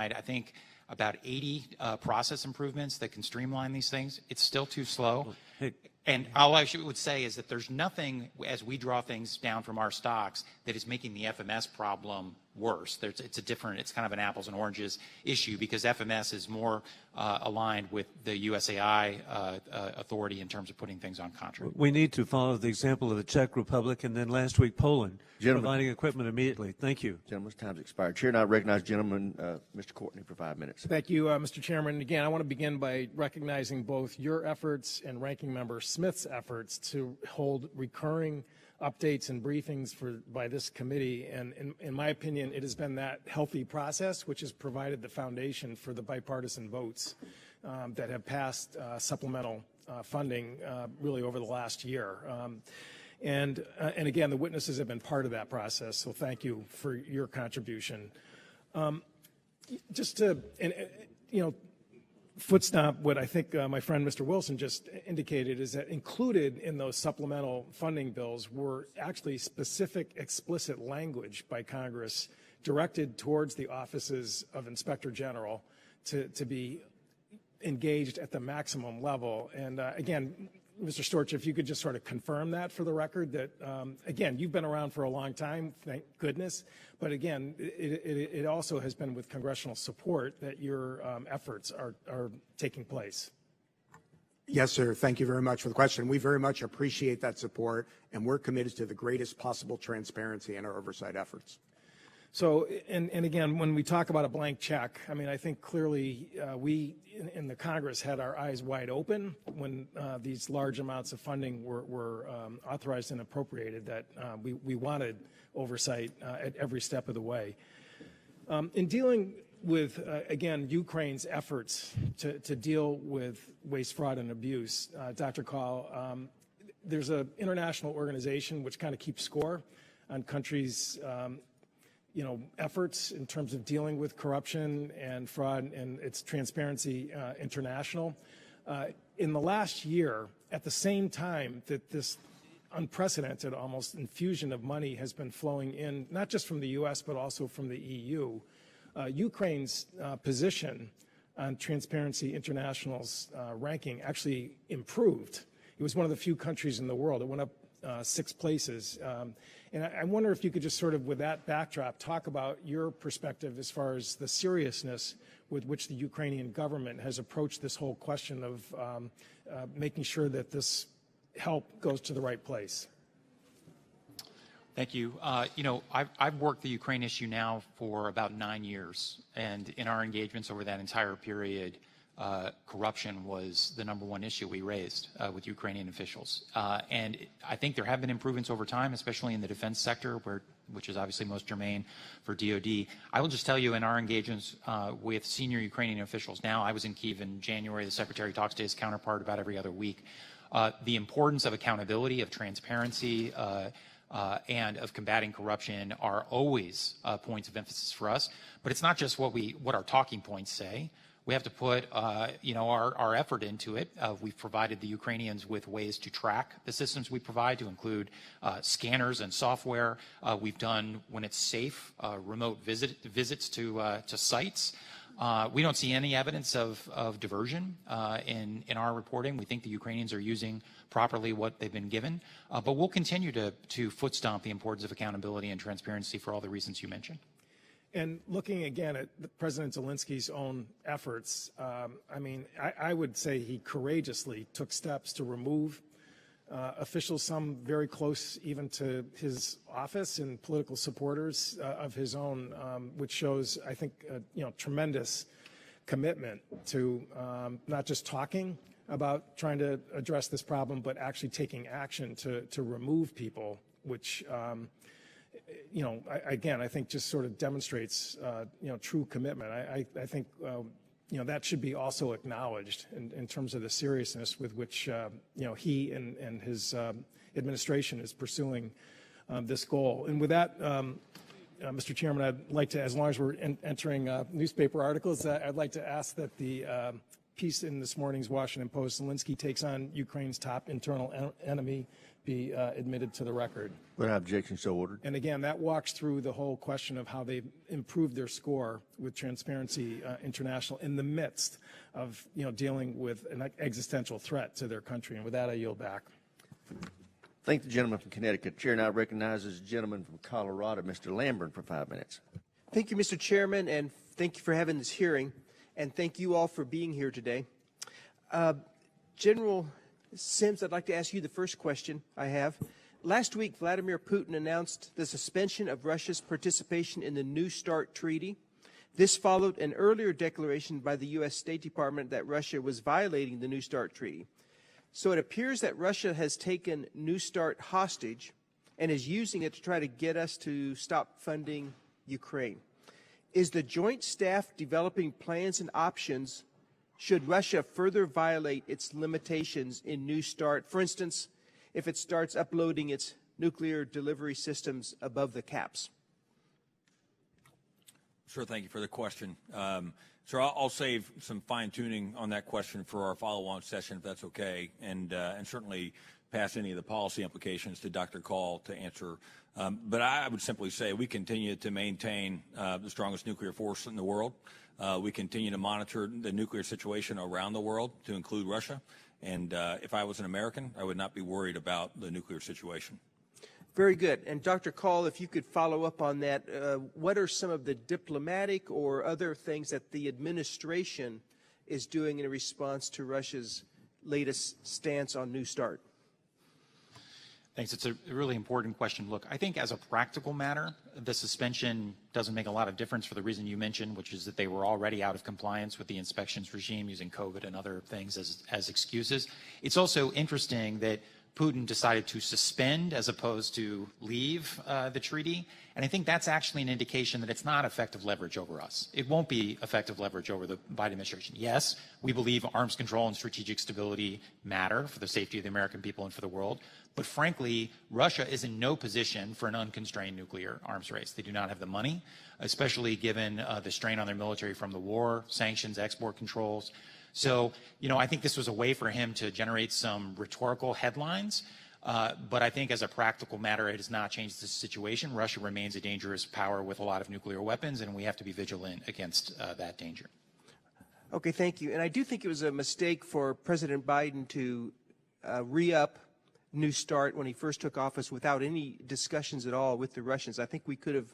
I think about 80 process improvements that can streamline these things. It's still too slow. And all I would say is that there's nothing, as we draw things down from our stocks, that is making the FMS problem worse. It's kind of an apples and oranges issue, because FMS is more aligned with the USAI authority in terms of putting things on contract. We need to follow the example of the Czech Republic and then last week Poland, providing equipment immediately. Thank you. Gentleman's time's expired. Chair, now recognize gentleman, Mr. Courtney, for 5 minutes. Thank you, Mr. Chairman. Again, I want to begin by recognizing both your efforts and Ranking Member Smith's efforts to hold recurring updates and briefings by this committee, and in my opinion, it has been that healthy process which has provided the foundation for the bipartisan votes that have passed supplemental funding really over the last year. And again, the witnesses have been part of that process, so thank you for your contribution. Just to, footstomp what I think my friend Mr. Wilson just indicated is that included in those supplemental funding bills were actually specific explicit language by Congress directed towards the offices of Inspector General to be engaged at the maximum level. And again, Mr. Storch, if you could just sort of confirm that for the record, that, again, you've been around for a long time, thank goodness, but again, it also has been with congressional support that your efforts are taking place. Yes, sir. Thank you very much for the question. We very much appreciate that support, and we're committed to the greatest possible transparency in our oversight efforts. So, and again, when we talk about a blank check, I mean, I think clearly we in the Congress had our eyes wide open when these large amounts of funding were authorized and appropriated, that we wanted oversight at every step of the way. In dealing with, again, Ukraine's efforts to deal with waste, fraud, and abuse, Dr. Kahl, there's an international organization which kind of keeps score on countries' efforts in terms of dealing with corruption and fraud, and it's Transparency International. In the last year, at the same time that this unprecedented almost infusion of money has been flowing in, not just from the U.S., but also from the EU, Ukraine's position on Transparency International's ranking actually improved. It was one of the few countries in the world. It went up 6 places. And I wonder if you could just sort of, with that backdrop, talk about your perspective as far as the seriousness with which the Ukrainian government has approached this whole question of making sure that this help goes to the right place. Thank you. I've worked the Ukraine issue now for about 9 years, and in our engagements over that entire period, corruption was the #1 issue we raised with Ukrainian officials. And I think there have been improvements over time, especially in the defense sector, which is obviously most germane for DOD. I will just tell you, in our engagements with senior Ukrainian officials now, I was in Kyiv in January, the Secretary talks to his counterpart about every other week. The importance of accountability, of transparency, and of combating corruption are always points of emphasis for us. But it's not just what our talking points say. We have to put, our effort into it. We've provided the Ukrainians with ways to track the systems we provide, to include scanners and software. We've done, when it's safe, remote visits to sites. We don't see any evidence of diversion in our reporting. We think the Ukrainians are using properly what they've been given. But we'll continue to foot stomp the importance of accountability and transparency for all the reasons you mentioned. And looking again at President Zelensky's own efforts, I would say he courageously took steps to remove officials, some very close even to his office, and political supporters of his own, which shows, I think, tremendous commitment to not just talking about trying to address this problem, but actually taking action to remove people, which again, I think just sort of demonstrates, true commitment. I think, that should be also acknowledged in terms of the seriousness with which, he and his administration is pursuing this goal. And with that, Mr. Chairman, I'd like to, as long as we're entering newspaper articles, I'd like to ask that the piece in this morning's Washington Post, Zelensky takes on Ukraine's top internal enemy, be admitted to the record. Without objection, so ordered. And again, that walks through the whole question of how they've improved their score with Transparency International in the midst of dealing with an existential threat to their country. And with that, I yield back. Thank the gentleman from Connecticut. Chair now recognizes the gentleman from Colorado, Mr. Lamborn, for 5 minutes. Thank you, Mr. Chairman, and thank you for having this hearing, and thank you all for being here today. General Sims, I'd like to ask you the first question I have. Last week, Vladimir Putin announced the suspension of Russia's participation in the New START treaty. This followed an earlier declaration by the U.S. State Department that Russia was violating the New START treaty. So it appears that Russia has taken New START hostage and is using it to try to get us to stop funding Ukraine. Is the Joint Staff developing plans and options should Russia further violate its limitations in New START? For instance, if it starts uploading its nuclear delivery systems above the caps? Sure, thank you for the question. So I'll save some fine-tuning on that question for our follow-on session, if that's okay, and certainly pass any of the policy implications to Dr. Kahl to answer. But I would simply say we continue to maintain the strongest nuclear force in the world. We continue to monitor the nuclear situation around the world, to include Russia. And if I was an American, I would not be worried about the nuclear situation. Very good. And Dr. Kahl, if you could follow up on that, what are some of the diplomatic or other things that the administration is doing in response to Russia's latest stance on New START? Thanks. It's a really important question. Look, I think as a practical matter, the suspension doesn't make a lot of difference for the reason you mentioned, which is that they were already out of compliance with the inspections regime using COVID and other things as excuses. It's also interesting that Putin decided to suspend as opposed to leave the treaty. And I think that's actually an indication that it's not effective leverage over us. It won't be effective leverage over the Biden administration. Yes, we believe arms control and strategic stability matter for the safety of the American people and for the world. But frankly, Russia is in no position for an unconstrained nuclear arms race. They do not have the money, especially given the strain on their military from the war, sanctions, export controls. So, I think this was a way for him to generate some rhetorical headlines. But I think as a practical matter, it has not changed the situation. Russia remains a dangerous power with a lot of nuclear weapons, and we have to be vigilant against that danger. Okay, thank you. And I do think it was a mistake for President Biden to re-up New START when he first took office without any discussions at all with the Russians. I think we could have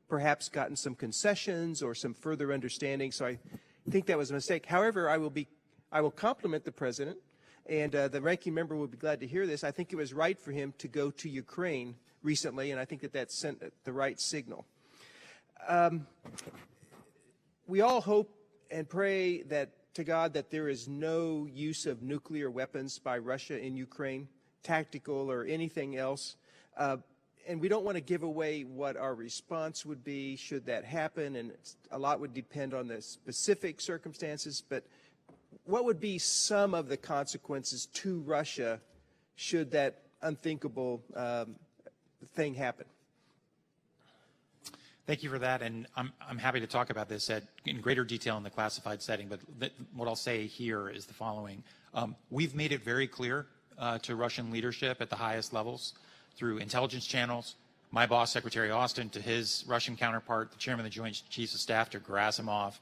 perhaps gotten some concessions or some further understanding. So I think that was a mistake. However, I will compliment the president, and the ranking member will be glad to hear this. I think it was right for him to go to Ukraine recently, and I think that sent the right signal. We all hope and pray to God that there is no use of nuclear weapons by Russia in Ukraine, tactical or anything else. And we don't want to give away what our response would be should that happen, and a lot would depend on the specific circumstances. But what would be some of the consequences to Russia should that unthinkable thing happen? Thank you for that, and I'm happy to talk about this in greater detail in the classified setting, but what I'll say here is the following. We've made it very clear to Russian leadership at the highest levels through intelligence channels, my boss, Secretary Austin, to his Russian counterpart, the chairman of the Joint Chiefs of Staff, to Gerasimov,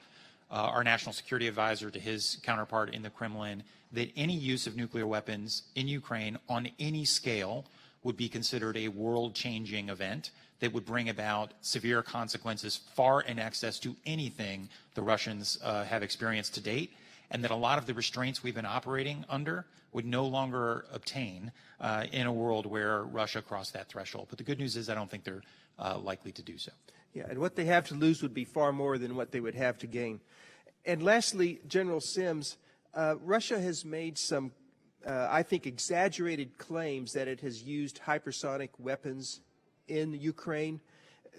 our national security advisor to his counterpart in the Kremlin, that any use of nuclear weapons in Ukraine on any scale would be considered a world-changing event that would bring about severe consequences far in excess to anything the Russians have experienced to date, and that a lot of the restraints we've been operating under would no longer obtain in a world where Russia crossed that threshold. But the good news is I don't think they're likely to do so. Yeah, and what they have to lose would be far more than what they would have to gain. And lastly, General Sims, Russia has made some, I think, exaggerated claims that it has used hypersonic weapons in Ukraine,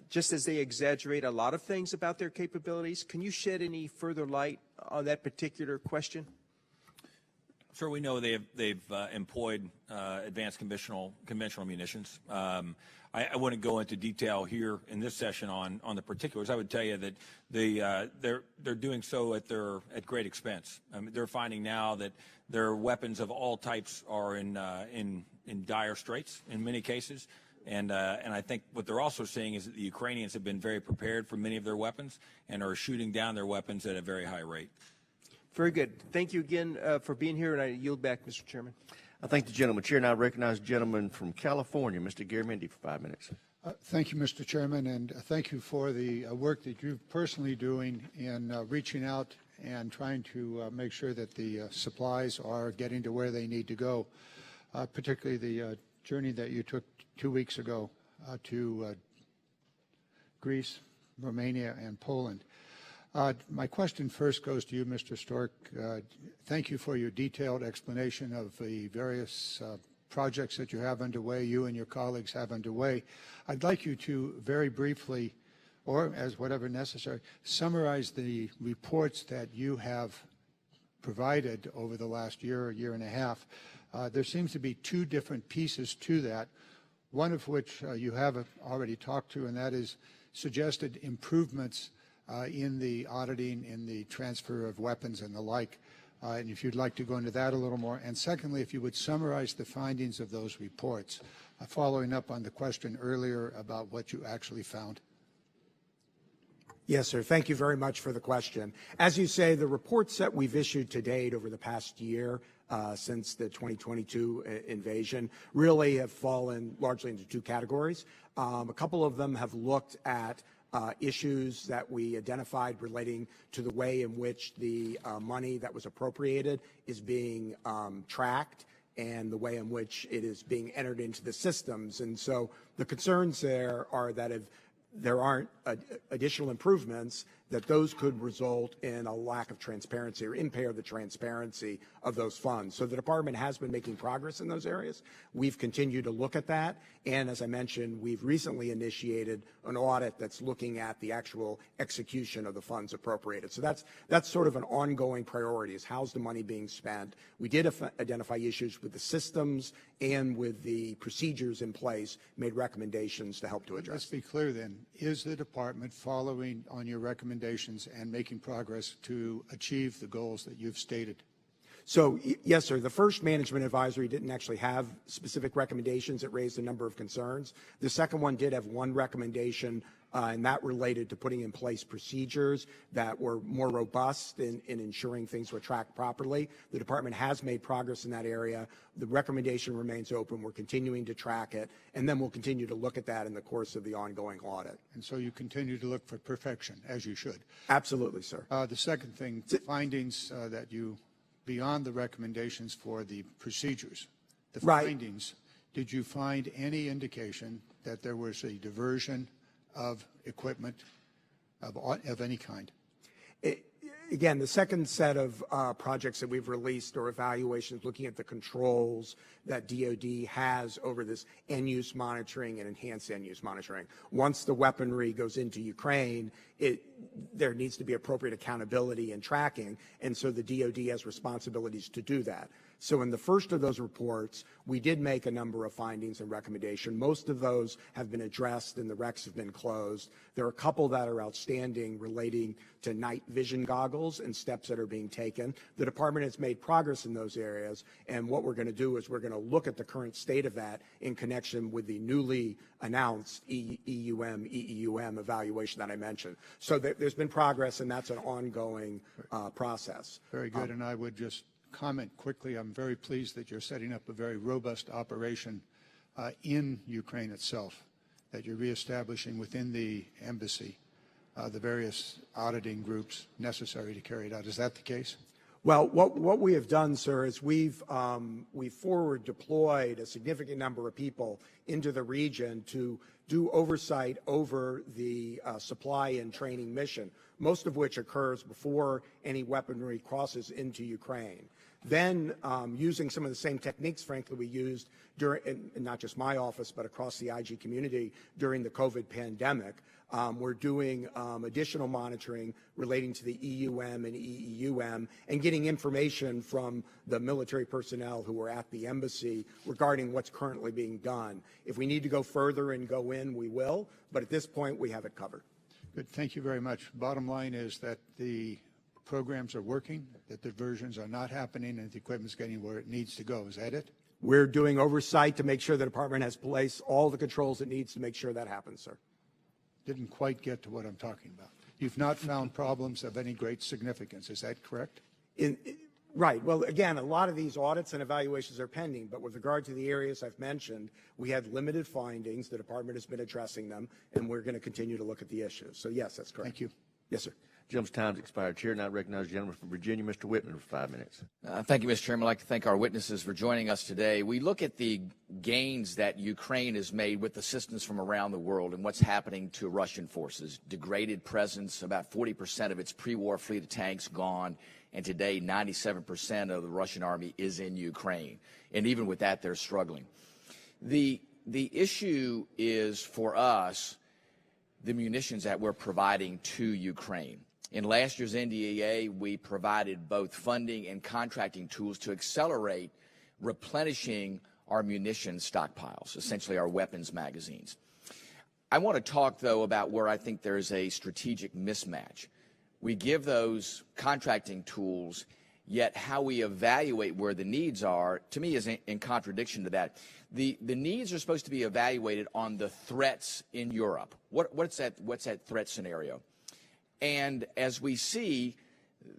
just as they exaggerate a lot of things about their capabilities. Can you shed any further light on that particular question? Sure, we know they've employed advanced conventional munitions. I I wouldn't go into detail here in this session on the particulars. I would tell you that they're doing so at great expense. I mean, they're finding now that their weapons of all types are in dire straits in many cases. And I think what they're also seeing is that the Ukrainians have been very prepared for many of their weapons and are shooting down their weapons at a very high rate. Very good. Thank you again for being here, and I yield back, Mr. Chairman. I thank the gentleman. Chair now recognizes the gentleman from California, Mr. Garamendi, for 5 minutes. Thank you, Mr. Chairman, and thank you for the work that you're personally doing in reaching out and trying to make sure that the supplies are getting to where they need to go, particularly the journey that you took 2 weeks ago to Greece, Romania, and Poland. My question first goes to you, Mr. Storch. Thank you for your detailed explanation of the various projects that you have underway, you and your colleagues have underway. I'd like you to very briefly, or as whatever necessary, summarize the reports that you have provided over the last year and a half. There seems to be two different pieces to that, one of which you have already talked to, and that is suggested improvements in the auditing, in the transfer of weapons and the like. And if you'd like to go into that a little more. And secondly, if you would summarize the findings of those reports, following up on the question earlier about what you actually found. Yes, sir. Thank you very much for the question. As you say, the reports that we've issued to date over the past year since the 2022 invasion really have fallen largely into two categories. A couple of them have looked at issues that we identified relating to the way in which the money that was appropriated is being tracked and the way in which it is being entered into the systems. And so the concerns there are that if there aren't additional improvements, that those could result in a lack of transparency or impair the transparency of those funds. So the department has been making progress in those areas. We've continued to look at that. And as I mentioned, we've recently initiated an audit that's looking at the actual execution of the funds appropriated. So that's sort of an ongoing priority, is how's the money being spent. We did identify issues with the systems and with the procedures in place, made recommendations to help to address. Let's be clear then, is the department following on your recommendations and making progress to achieve the goals that you've stated? So, yes, sir. The first management advisory didn't actually have specific recommendations. It raised a number of concerns. The second one did have one recommendation, and that related to putting in place procedures that were more robust in ensuring things were tracked properly. The department has made progress in that area. The recommendation remains open. We're continuing to track it, and then we'll continue to look at that in the course of the ongoing audit. And so you continue to look for perfection, as you should. Absolutely, sir. The second thing, the findings that you, beyond the recommendations for the procedures, the findings, did you find any indication that there was a diversion of equipment of any kind? Again, the second set of projects that we've released or evaluations looking at the controls that DoD has over this end-use monitoring and enhanced end-use monitoring. Once the weaponry goes into Ukraine, there needs to be appropriate accountability and tracking, and so the DoD has responsibilities to do that. So in the first of those reports, we did make a number of findings and recommendations. Most of those have been addressed and the recs have been closed. There are a couple that are outstanding relating to night vision goggles and steps that are being taken. The department has made progress in those areas, and what we're going to do is we're going to look at the current state of that in connection with the newly announced EEUM evaluation that I mentioned. So there's been progress, and that's an ongoing process. Very good, and I would just comment quickly. I'm very pleased that you're setting up a very robust operation in Ukraine itself, that you're reestablishing within the embassy the various auditing groups necessary to carry it out. Is that the case? Well, what we have done, sir, is we've forward deployed a significant number of people into the region to do oversight over the supply and training mission, most of which occurs before any weaponry crosses into Ukraine. Then, using some of the same techniques, frankly, we used during, and not just my office, but across the IG community during the COVID pandemic, We're doing additional monitoring relating to the EUM and EEUM and getting information from the military personnel who are at the embassy regarding what's currently being done. If we need to go further and go in, we will, but at this point, we have it covered. Good. Thank you very much. Bottom line is that the programs are working, that diversions are not happening, and the equipment's getting where it needs to go. Is that it? We're doing oversight to make sure the department has placed all the controls it needs to make sure that happens, sir. Didn't quite get to what I'm talking about. You've not found problems of any great significance. Is that correct? Right. Well, again, a lot of these audits and evaluations are pending, but with regard to the areas I've mentioned, we had limited findings. The department has been addressing them, and we're going to continue to look at the issues. So, yes, that's correct. Thank you. Yes, sir. Gentleman's time's expired. Chair now recognizes the gentleman from Virginia, Mr. Whitman, for 5 minutes. Thank you, Mr. Chairman. I'd like to thank our witnesses for joining us today. We look at the gains that Ukraine has made with assistance from around the world and what's happening to Russian forces. Degraded presence, about 40% of its pre-war fleet of tanks gone, and today 97% of the Russian army is in Ukraine. And even with that, they're struggling. The issue is, for us, the munitions that we're providing to Ukraine. In last year's NDAA, we provided both funding and contracting tools to accelerate replenishing our munition stockpiles, essentially our weapons magazines. I want to talk, though, about where I think there's a strategic mismatch. We give those contracting tools, yet how we evaluate where the needs are, to me, is in contradiction to that. The needs are supposed to be evaluated on the threats in Europe. What's that threat scenario? And as we see,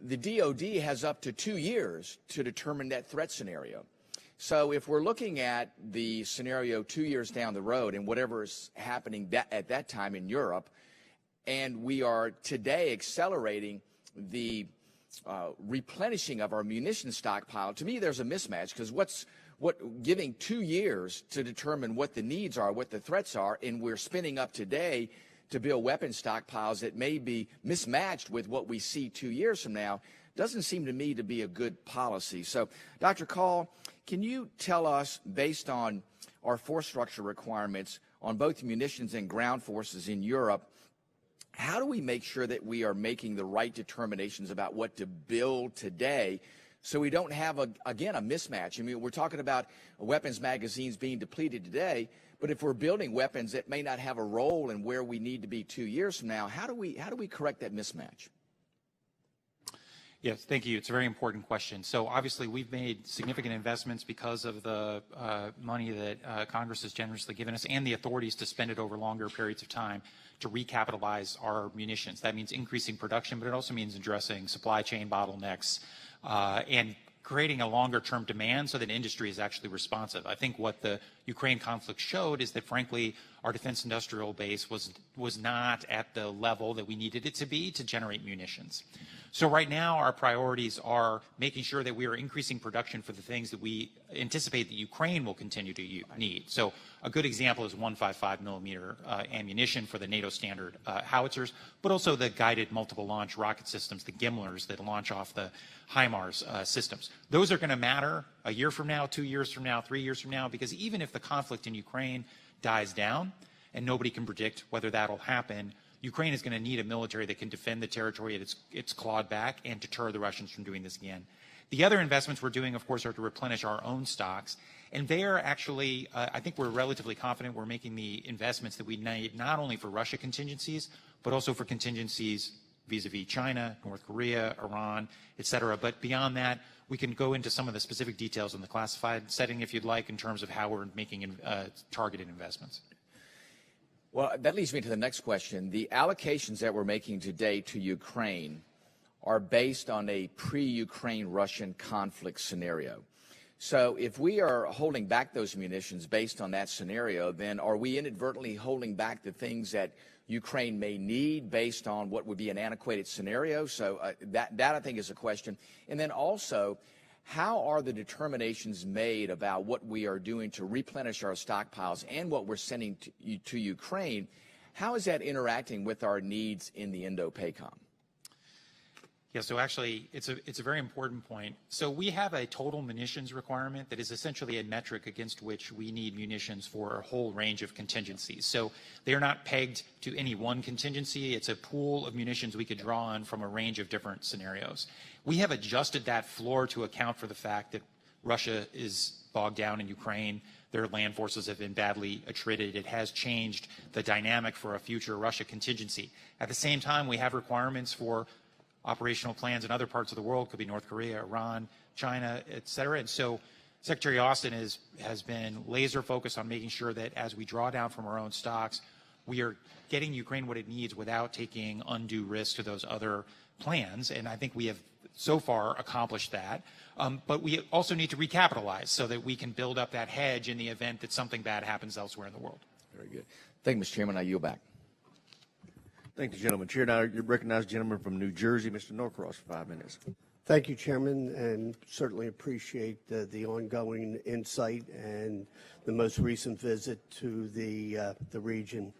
the DOD has up to 2 years to determine that threat scenario. So if we're looking at the scenario 2 years down the road and whatever is happening at that time in Europe, and we are today accelerating the replenishing of our munition stockpile, to me there's a mismatch, because giving 2 years to determine what the needs are, what the threats are, and we're spinning up today to build weapon stockpiles that may be mismatched with what we see 2 years from now, doesn't seem to me to be a good policy. So, Dr. Kahl, can you tell us, based on our force structure requirements on both munitions and ground forces in Europe, how do we make sure that we are making the right determinations about what to build today, so we don't have, again, a mismatch? I mean, we're talking about weapons magazines being depleted today, but if we're building weapons that may not have a role in where we need to be 2 years from now, how do we correct that mismatch? Yes, thank you. It's a very important question. So obviously we've made significant investments because of the money that Congress has generously given us and the authorities to spend it over longer periods of time to recapitalize our munitions. That means increasing production, but it also means addressing supply chain bottlenecks and creating a longer-term demand so that industry is actually responsive. I think what the Ukraine conflict showed is that, frankly, our defense industrial base was not at the level that we needed it to be to generate munitions. So right now, our priorities are making sure that we are increasing production for the things that we anticipate that Ukraine will continue to need. So a good example is 155 millimeter ammunition for the NATO standard howitzers, but also the guided multiple launch rocket systems, the GIMLRs that launch off the HIMARS systems. Those are going to matter a year from now, 2 years from now, 3 years from now, because even if the conflict in Ukraine dies down, and nobody can predict whether that'll happen, Ukraine is going to need a military that can defend the territory it's clawed back and deter the Russians from doing this again. The other investments we're doing, of course, are to replenish our own stocks. And there, actually, I think we're relatively confident we're making the investments that we need, not only for Russia contingencies, but also for contingencies vis-a-vis China, North Korea, Iran, et cetera. But beyond that, we can go into some of the specific details in the classified setting, if you'd like, in terms of how we're making targeted investments. Well, that leads me to the next question. The allocations that we're making today to Ukraine are based on a pre-Ukraine Russian conflict scenario. So if we are holding back those munitions based on that scenario, then are we inadvertently holding back the things that Ukraine may need based on what would be an antiquated scenario? So that I think is a question. And then also, how are the determinations made about what we are doing to replenish our stockpiles and what we're sending to Ukraine? How is that interacting with our needs in the Indo-PACOM? Yeah, so actually, it's a very important point. So we have a total munitions requirement that is essentially a metric against which we need munitions for a whole range of contingencies. So they are not pegged to any one contingency. It's a pool of munitions we could draw on from a range of different scenarios. We have adjusted that floor to account for the fact that Russia is bogged down in Ukraine. Their land forces have been badly attrited. It has changed the dynamic for a future Russia contingency. At the same time, we have requirements for operational plans in other parts of the world, could be North Korea, Iran, China, et cetera. And so Secretary Austin has been laser focused on making sure that as we draw down from our own stocks, we are getting Ukraine what it needs without taking undue risk to those other plans. And I think we have so far accomplished that. But we also need to recapitalize so that we can build up that hedge in the event that something bad happens elsewhere in the world. Very good. Thank you, Mr. Chairman. I yield back. Thank you, gentlemen. Chair, now you recognize the gentleman from New Jersey, Mr. Norcross, for 5 minutes. Thank you, Chairman, and certainly appreciate the ongoing insight and the most recent visit to the region.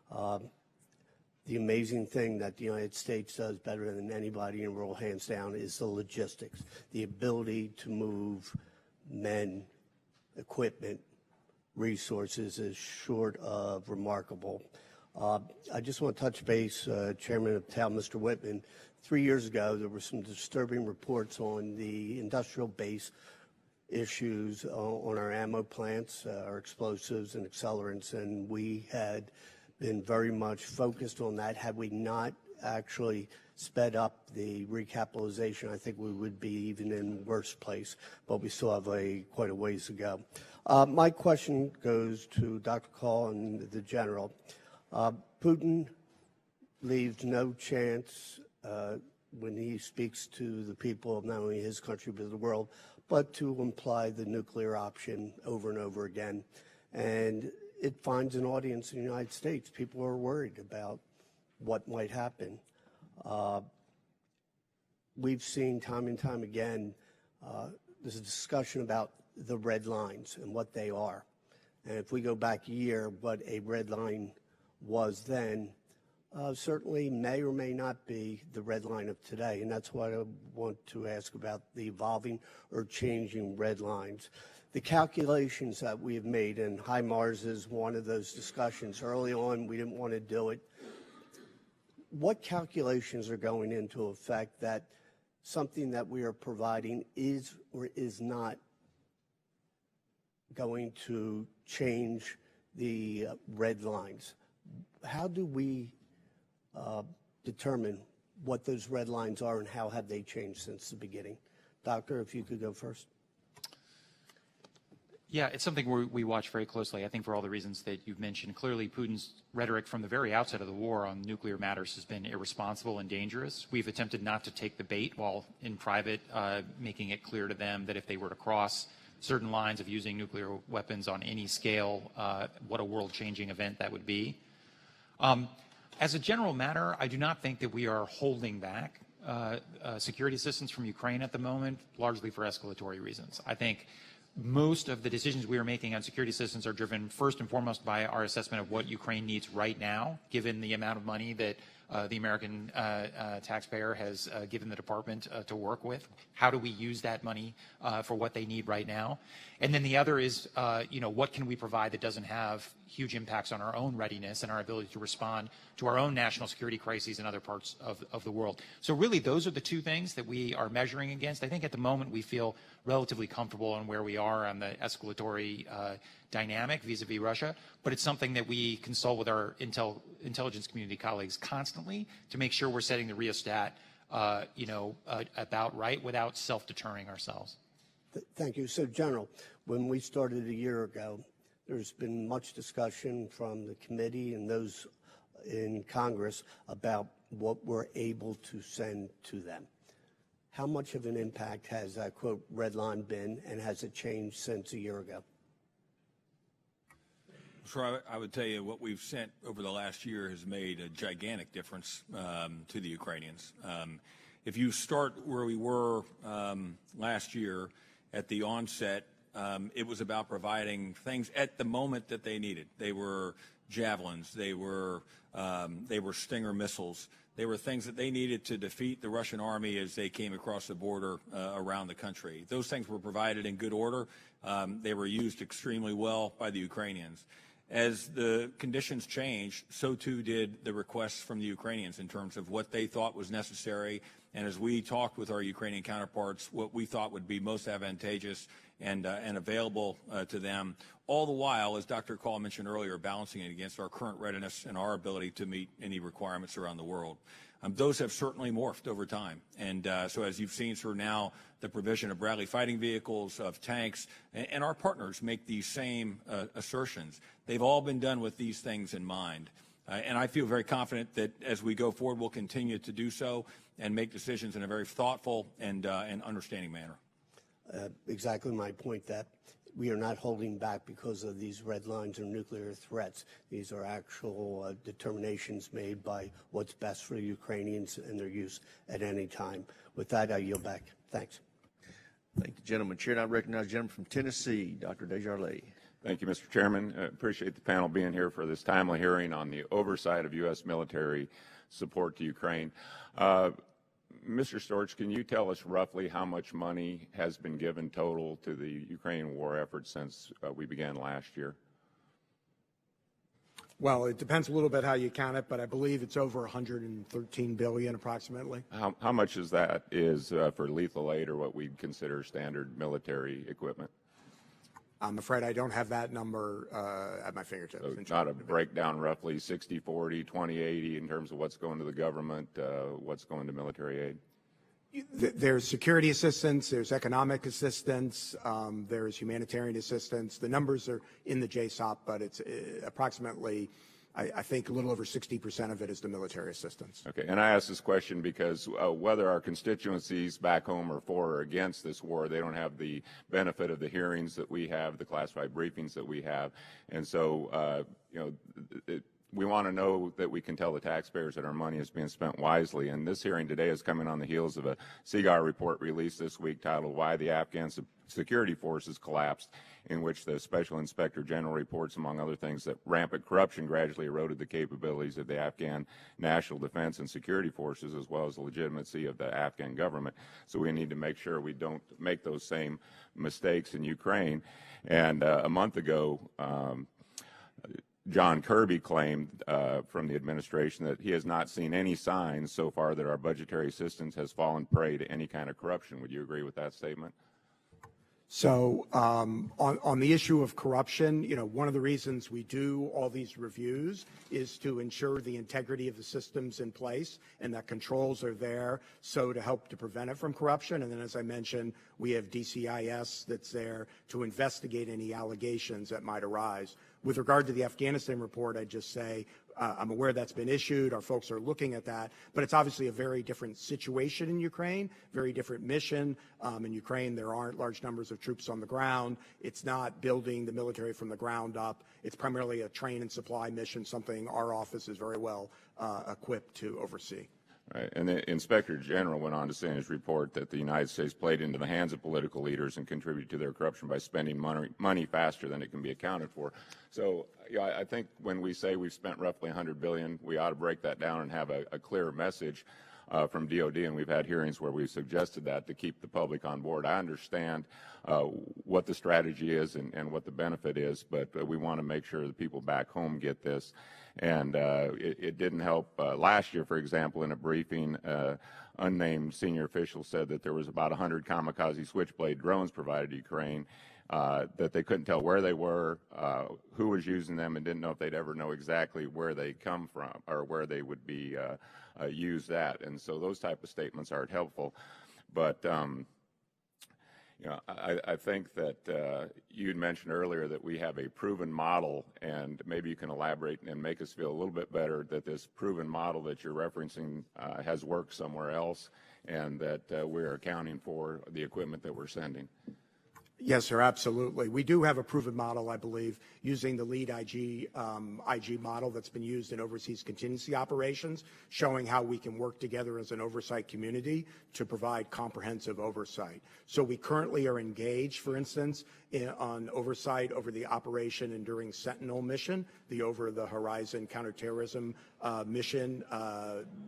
The amazing thing that the United States does better than anybody in the world, hands down, is the logistics, the ability to move men, equipment, resources is short of remarkable. I just want to touch base, Chairman of Town, Mr. Whitman. 3 years ago, there were some disturbing reports on the industrial base issues on our ammo plants, our explosives and accelerants, and we had been very much focused on that. Had we not actually sped up the recapitalization, I think we would be even in worse place, but we still have quite a ways to go. My question goes to Dr. Kahl and the General. Putin leaves no chance when he speaks to the people of not only his country but the world, but to imply the nuclear option over and over again. And it finds an audience in the United States. People are worried about what might happen. We've seen time and time again, there's a discussion about the red lines and what they are. And if we go back a year, what a red line was then certainly may or may not be the red line of today. And that's what I want to ask about the evolving or changing red lines. The calculations that we have made, and HIMARS is one of those discussions. Early on, we didn't want to do it. What calculations are going into effect that something that we are providing is or is not going to change the red lines? How do we determine what those red lines are and how have they changed since the beginning? Doctor, if you could go first. Yeah, it's something we watch very closely, I think, for all the reasons that you've mentioned. Clearly, Putin's rhetoric from the very outset of the war on nuclear matters has been irresponsible and dangerous. We've attempted not to take the bait while in private, making it clear to them that if they were to cross certain lines of using nuclear weapons on any scale, what a world-changing event that would be. As a general matter, I do not think that we are holding back security assistance from Ukraine at the moment, largely for escalatory reasons. I think most of the decisions we are making on security assistance are driven first and foremost by our assessment of what Ukraine needs right now, given the amount of money that the American taxpayer has given the department to work with. How do we use that money for what they need right now? And then the other is, what can we provide that doesn't have huge impacts on our own readiness and our ability to respond to our own national security crises in other parts of the world. So really, those are the two things that we are measuring against. I think at the moment we feel relatively comfortable on where we are on the escalatory dynamic vis-a-vis Russia, but it's something that we consult with our intelligence community colleagues constantly to make sure we're setting the rheostat, about right without self-deterring ourselves. Thank you. So, General, when we started a year ago, there's been much discussion from the committee and those in Congress about what we're able to send to them. How much of an impact has that, quote, red line been, and has it changed since a year ago? So I would tell you what we've sent over the last year has made a gigantic difference to the Ukrainians. If you start where we were last year at the onset, it was about providing things at the moment that they needed. They were javelins, they were Stinger missiles, They were things that they needed to defeat the Russian army as they came across the border around the country. Those things were provided in good order. They were used extremely well by the Ukrainians. As the conditions changed, so too did the requests from the Ukrainians in terms of what they thought was necessary. And as we talked with our Ukrainian counterparts, what we thought would be most advantageous and available to them, all the while, as Dr. Kahl mentioned earlier, balancing it against our current readiness and our ability to meet any requirements around the world. Those have certainly morphed over time. And so as you've seen, sir, now the provision of Bradley fighting vehicles, of tanks, and our partners make these same assertions. They've all been done with these things in mind. And I feel very confident that as we go forward, we'll continue to do so and make decisions in a very thoughtful and understanding manner. Exactly my point, that we are not holding back because of these red lines or nuclear threats. These are actual determinations made by what's best for the Ukrainians and their use at any time. With that, I yield back. Thanks. Thank the gentleman. Chair, and I recognize the gentleman from Tennessee, Dr. Desjardins. Thank you, Mr. Chairman. Appreciate the panel being here for this timely hearing on the oversight of U.S. military support to Ukraine. Mr. Storch, can you tell us roughly how much money has been given total to the Ukrainian war effort since we began last year? Well, it depends a little bit how you count it, but I believe it's over $113 billion approximately. How much is that for lethal aid or what we'd consider standard military equipment? I'm afraid I don't have that number at my fingertips. So not a breakdown, roughly 60-40, 20-80 in terms of what's going to the government, what's going to military aid? There's security assistance, there's economic assistance, there's humanitarian assistance. The numbers are in the JSOP, but it's approximately, I think, a little over 60% of it is the military assistance. Okay, and I ask this question because whether our constituencies back home are for or against this war, they don't have the benefit of the hearings that we have, the classified briefings that we have, and so we want to know that we can tell the taxpayers that our money is being spent wisely. And this hearing today is coming on the heels of a CIGAR report released this week titled "Why the Afghan Security Forces Collapsed," in which the Special Inspector General reports, among other things, that rampant corruption gradually eroded the capabilities of the Afghan National Defense and Security Forces, as well as the legitimacy of the Afghan government. So we need to make sure we don't make those same mistakes in Ukraine. And a month ago, John Kirby claimed from the administration that he has not seen any signs so far that our budgetary assistance has fallen prey to any kind of corruption. Would you agree with that statement? So on the issue of corruption, one of the reasons we do all these reviews is to ensure the integrity of the systems in place and that controls are there, so to help to prevent it from corruption. And then, as I mentioned, we have DCIS that's there to investigate any allegations that might arise. With regard to the Afghanistan report, I'd just say I'm aware that's been issued. Our folks are looking at that. But it's obviously a very different situation in Ukraine, very different mission. In Ukraine, there aren't large numbers of troops on the ground. It's not building the military from the ground up. It's primarily a train and supply mission, something our office is very well equipped to oversee. Right. And the Inspector General went on to say in his report that the United States played into the hands of political leaders and contributed to their corruption by spending money faster than it can be accounted for. So I think when we say we've spent roughly $100 billion, we ought to break that down and have a clearer message from DOD, and we've had hearings where we've suggested that to keep the public on board. I understand what the strategy is and what the benefit is, but we want to make sure the people back home get this. And it didn't help. Last year, for example, in a briefing, unnamed senior official said that there was about 100 kamikaze Switchblade drones provided to Ukraine, that they couldn't tell where they were, who was using them, and didn't know if they'd ever know exactly where they come from or where they would be used at. And so those type of statements aren't helpful. But I think that you had mentioned earlier that we have a proven model, and maybe you can elaborate and make us feel a little bit better that this proven model that you're referencing has worked somewhere else, and that we're accounting for the equipment that we're sending. Yes, sir, absolutely. We do have a proven model, I believe, using the lead IG model that's been used in overseas contingency operations, showing how we can work together as an oversight community to provide comprehensive oversight. So we currently are engaged, for instance, on oversight over the Operation Enduring Sentinel mission, the over-the-horizon counterterrorism mission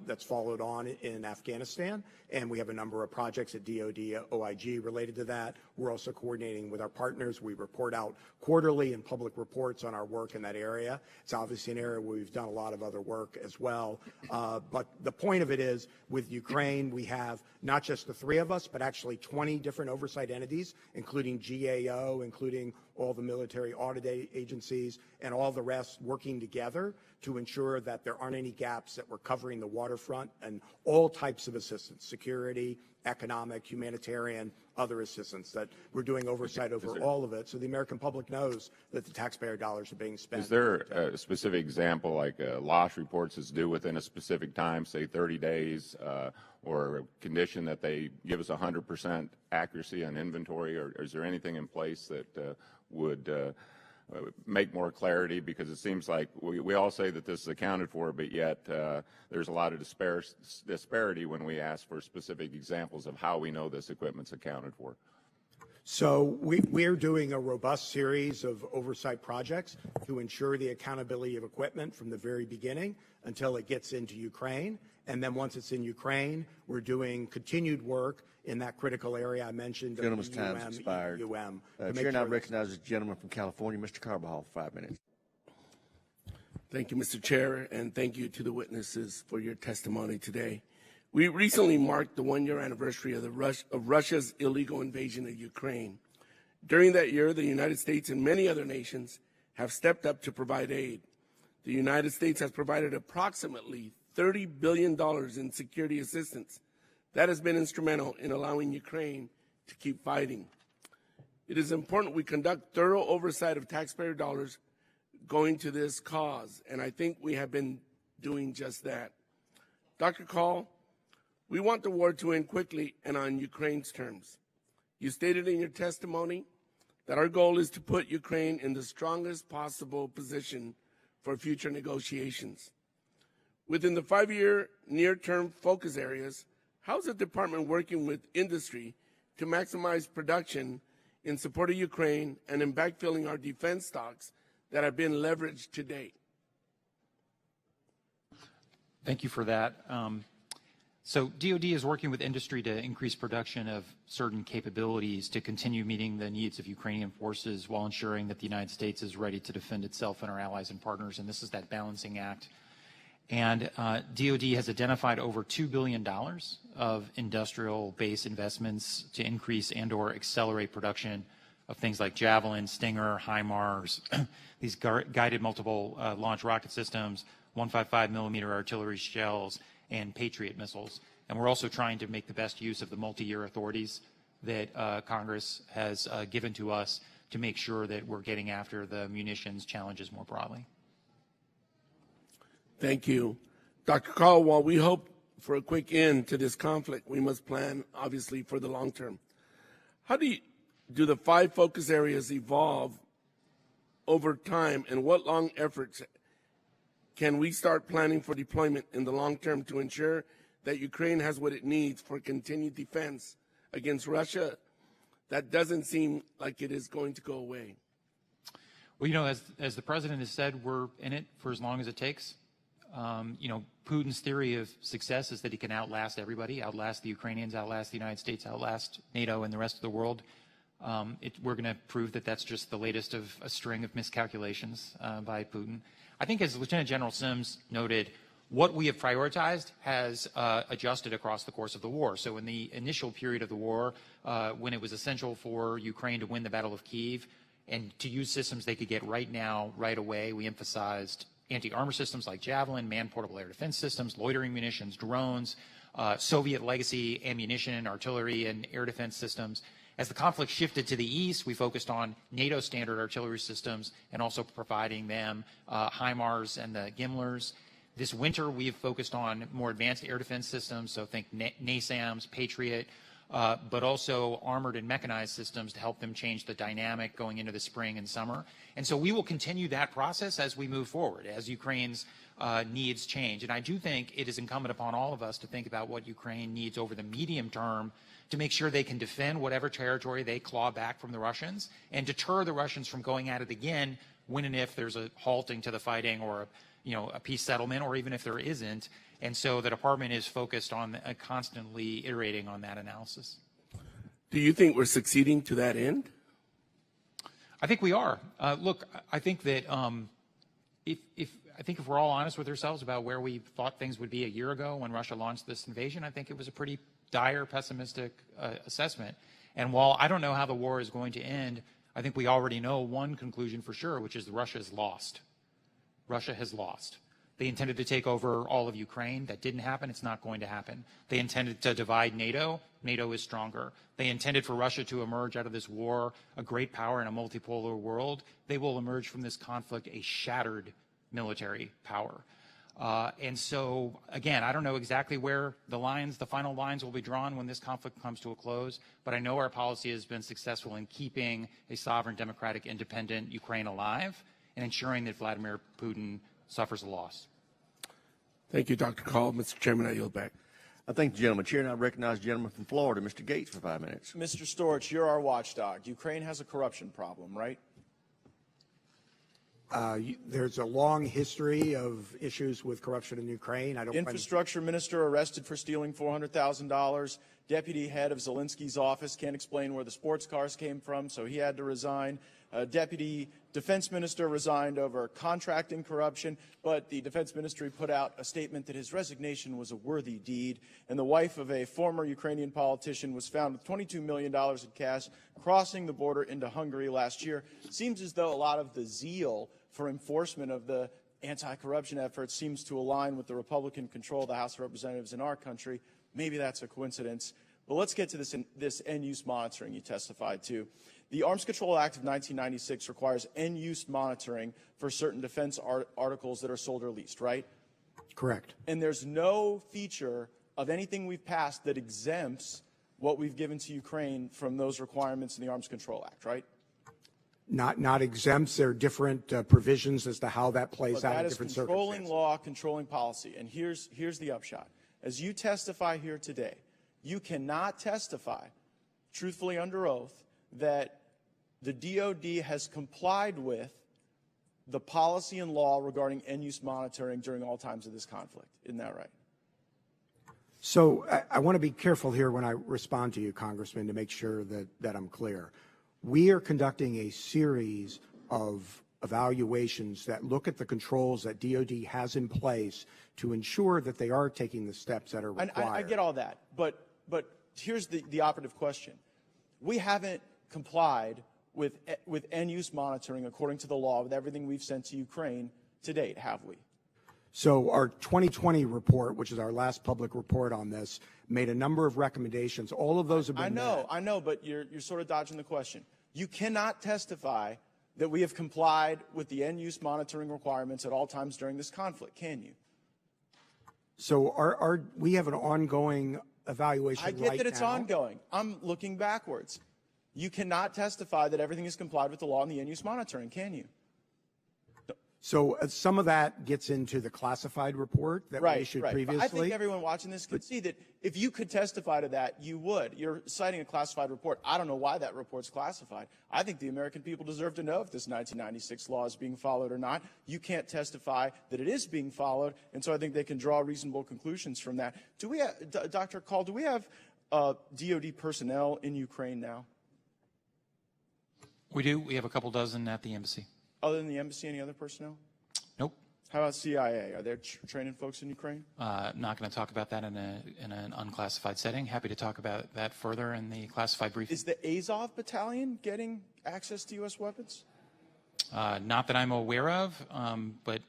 that's followed on in Afghanistan, and we have a number of projects at DoD, OIG related to that. We're also coordinating with our partners. We report out quarterly in public reports on our work in that area. It's obviously an area where we've done a lot of other work as well. But the point of it is, with Ukraine, we have not just the three of us, but actually 20 different oversight entities, including GAO, including all the military audit agencies, and all the rest working together to ensure that there aren't any gaps, that we're covering the waterfront and all types of assistance, security, economic, humanitarian, other assistance, that we're doing oversight over all of it, so the American public knows that the taxpayer dollars are being spent. Is there a specific example, like loss reports is due within a specific time, say 30 days, or a condition that they give us 100% accuracy on inventory, or is there anything in place that would make more clarity? Because it seems like we all say that this is accounted for, but yet there's a lot of disparity when we ask for specific examples of how we know this equipment's accounted for. So we're doing a robust series of oversight projects to ensure the accountability of equipment from the very beginning until it gets into Ukraine. And then once it's in Ukraine, we're doing continued work in that critical area I mentioned. Gentleman's time's expired. Chair now recognizes the gentleman from California, Mr. Carbajal, 5 minutes. Thank you, Mr. Chair, and thank you to the witnesses for your testimony today. We recently marked the one-year anniversary of Russia's illegal invasion of Ukraine. During that year, the United States and many other nations have stepped up to provide aid. The United States has provided approximately $30 billion in security assistance. That has been instrumental in allowing Ukraine to keep fighting. It is important we conduct thorough oversight of taxpayer dollars going to this cause, and I think we have been doing just that. Dr. Kahl, we want the war to end quickly and on Ukraine's terms. You stated in your testimony that our goal is to put Ukraine in the strongest possible position for future negotiations. Within the 5-year near-term focus areas, how is the department working with industry to maximize production in support of Ukraine and in backfilling our defense stocks that have been leveraged to date? Thank you for that. So DoD is working with industry to increase production of certain capabilities to continue meeting the needs of Ukrainian forces while ensuring that the United States is ready to defend itself and our allies and partners, and this is that balancing act. And DoD has identified over $2 billion of industrial-based investments to increase and or accelerate production of things like Javelin, Stinger, HIMARS, these guided multiple launch rocket systems, 155 millimeter artillery shells, and Patriot missiles. And we're also trying to make the best use of the multi-year authorities that Congress has given to us to make sure that we're getting after the munitions challenges more broadly. Thank you. Dr. Kahl, while we hope for a quick end to this conflict, we must plan, obviously, for the long term. How do the 5 focus areas evolve over time, and what long efforts can we start planning for deployment in the long term to ensure that Ukraine has what it needs for continued defense against Russia? That doesn't seem like it is going to go away. Well, you know, as the president has said, we're in it for as long as it takes. You know, Putin's theory of success is that he can outlast everybody, outlast the Ukrainians, outlast the United States, outlast NATO and the rest of the world. We're going to prove that that's just the latest of a string of miscalculations by Putin. I think, as Lieutenant General Sims noted, what we have prioritized has adjusted across the course of the war. So in the initial period of the war, when it was essential for Ukraine to win the Battle of Kyiv and to use systems they could get right now, right away, we emphasized anti-armor systems like Javelin, man-portable air defense systems, loitering munitions, drones, Soviet legacy ammunition, artillery, and air defense systems. As the conflict shifted to the east, we focused on NATO standard artillery systems and also providing them HIMARS and the GIMLRs. This winter, we've focused on more advanced air defense systems, so think NASAMS, Patriot, but also armored and mechanized systems to help them change the dynamic going into the spring and summer. And so we will continue that process as we move forward, as Ukraine's needs change. And I do think it is incumbent upon all of us to think about what Ukraine needs over the medium term to make sure they can defend whatever territory they claw back from the Russians and deter the Russians from going at it again when and if there's a halting to the fighting or a peace settlement, or even if there isn't. And so the department is focused on constantly iterating on that analysis. Do you think we're succeeding to that end? I think we are. Look, I think that if we're all honest with ourselves about where we thought things would be a year ago when Russia launched this invasion, I think it was a pretty dire, pessimistic assessment. And while I don't know how the war is going to end, I think we already know one conclusion for sure, which is that Russia has lost. Russia has lost. They intended to take over all of Ukraine. That didn't happen. It's not going to happen. They intended to divide NATO. NATO is stronger. They intended for Russia to emerge out of this war a great power in a multipolar world. They will emerge from this conflict a shattered military power. And so, again, I don't know exactly where the final lines will be drawn when this conflict comes to a close, but I know our policy has been successful in keeping a sovereign, democratic, independent Ukraine alive and ensuring that Vladimir Putin suffers a loss. Thank you, Dr. Kahl. Mr. Chairman, I yield back. I thank the gentleman. Chair, now recognize the gentleman from Florida, Mr. Gates, for 5 minutes. Mr. Storch, you're our watchdog. Ukraine has a corruption problem, right? There's a long history of issues with corruption in Ukraine. Infrastructure minister arrested for stealing $400,000. Deputy head of Zelensky's office can't explain where the sports cars came from, so he had to resign. Deputy defense minister resigned over contracting corruption, but the defense ministry put out a statement that his resignation was a worthy deed. And the wife of a former Ukrainian politician was found with $22 million in cash crossing the border into Hungary last year. Seems as though a lot of the zeal for enforcement of the anti-corruption efforts seems to align with the Republican control of the House of Representatives in our country. Maybe that's a coincidence. But let's get to this end-use monitoring you testified to. The Arms Control Act of 1996 requires end-use monitoring for certain defense articles that are sold or leased, right? Correct. And there's no feature of anything we've passed that exempts what we've given to Ukraine from those requirements in the Arms Control Act, right? Not exempts. There are different provisions as to how that plays out in different circumstances. That is controlling law, controlling policy. And here's the upshot. As you testify here today, you cannot testify, truthfully under oath, that the DOD has complied with the policy and law regarding end-use monitoring during all times of this conflict. Isn't that right? So I want to be careful here when I respond to you, Congressman, to make sure that I'm clear. We are conducting a series of evaluations that look at the controls that DOD has in place to ensure that they are taking the steps that are required. I get all that, but here's the operative question. We haven't complied with end-use monitoring according to the law with everything we've sent to Ukraine to date, have we? So our 2020 report, which is our last public report on this, made a number of recommendations. All of those have been met. I know, but you're sort of dodging the question. You cannot testify that we have complied with the end-use monitoring requirements at all times during this conflict, can you? So we have an ongoing evaluation right now. I get that it's ongoing. I'm looking backwards. You cannot testify that everything is complied with the law in the end-use monitoring, can you? So some of that gets into the classified report that we issued previously. But I think everyone watching this could see that if you could testify to that, you would. You're citing a classified report. I don't know why that report's classified. I think the American people deserve to know if this 1996 law is being followed or not. You can't testify that it is being followed, and so I think they can draw reasonable conclusions from that. Do we have, Dr. Kahl, do we have DOD personnel in Ukraine now? We do. We have a couple dozen at the embassy. Other than the embassy, any other personnel? Nope. How about CIA? Are they training folks in Ukraine? Not going to talk about that in an unclassified setting. Happy to talk about that further in the classified briefing. Is the Azov battalion getting access to U.S. weapons? Not that I'm aware of, but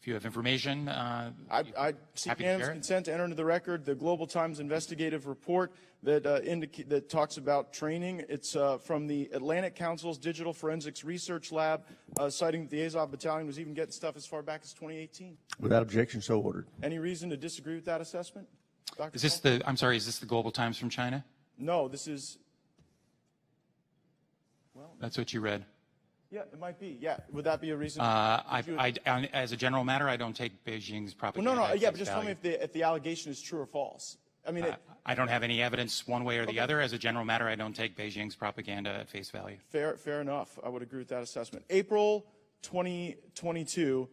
if you have information, I seek unanimous consent to enter into the record the Global Times investigative report that talks about training. It's from the Atlantic Council's Digital Forensics Research Lab, citing that the Azov Battalion was even getting stuff as far back as 2018. Without objection, so ordered. Any reason to disagree with that assessment, Dr. Is this Kahl? I'm sorry, is this the Global Times from China? No, this is. Well, that's what you read. Yeah, it might be. Yeah, would that be a reason? As a general matter, I don't take Beijing's propaganda. Well, no. Yeah, but just tell me if the allegation is true or false. I mean, I don't have any evidence one way or the other. As a general matter, I don't take Beijing's propaganda at face value. Fair enough. I would agree with that assessment. April 2022,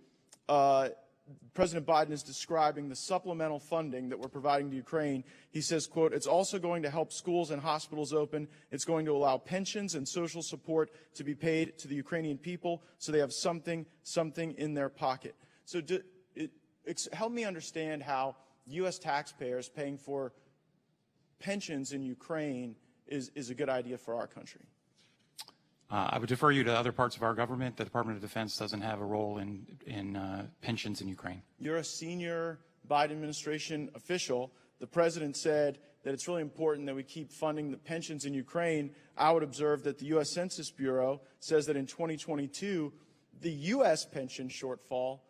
President Biden is describing the supplemental funding that we're providing to Ukraine. He says, quote, "It's also going to help schools and hospitals open. It's going to allow pensions and social support to be paid to the Ukrainian people so they have something in their pocket." So help me understand how U.S. taxpayers paying for pensions in Ukraine is a good idea for our country. I would defer you to other parts of our government. The Department of Defense doesn't have a role in pensions in Ukraine. You're a senior Biden administration official. The president said that it's really important that we keep funding the pensions in Ukraine. I would observe that the U.S. Census Bureau says that in 2022, the U.S. pension shortfall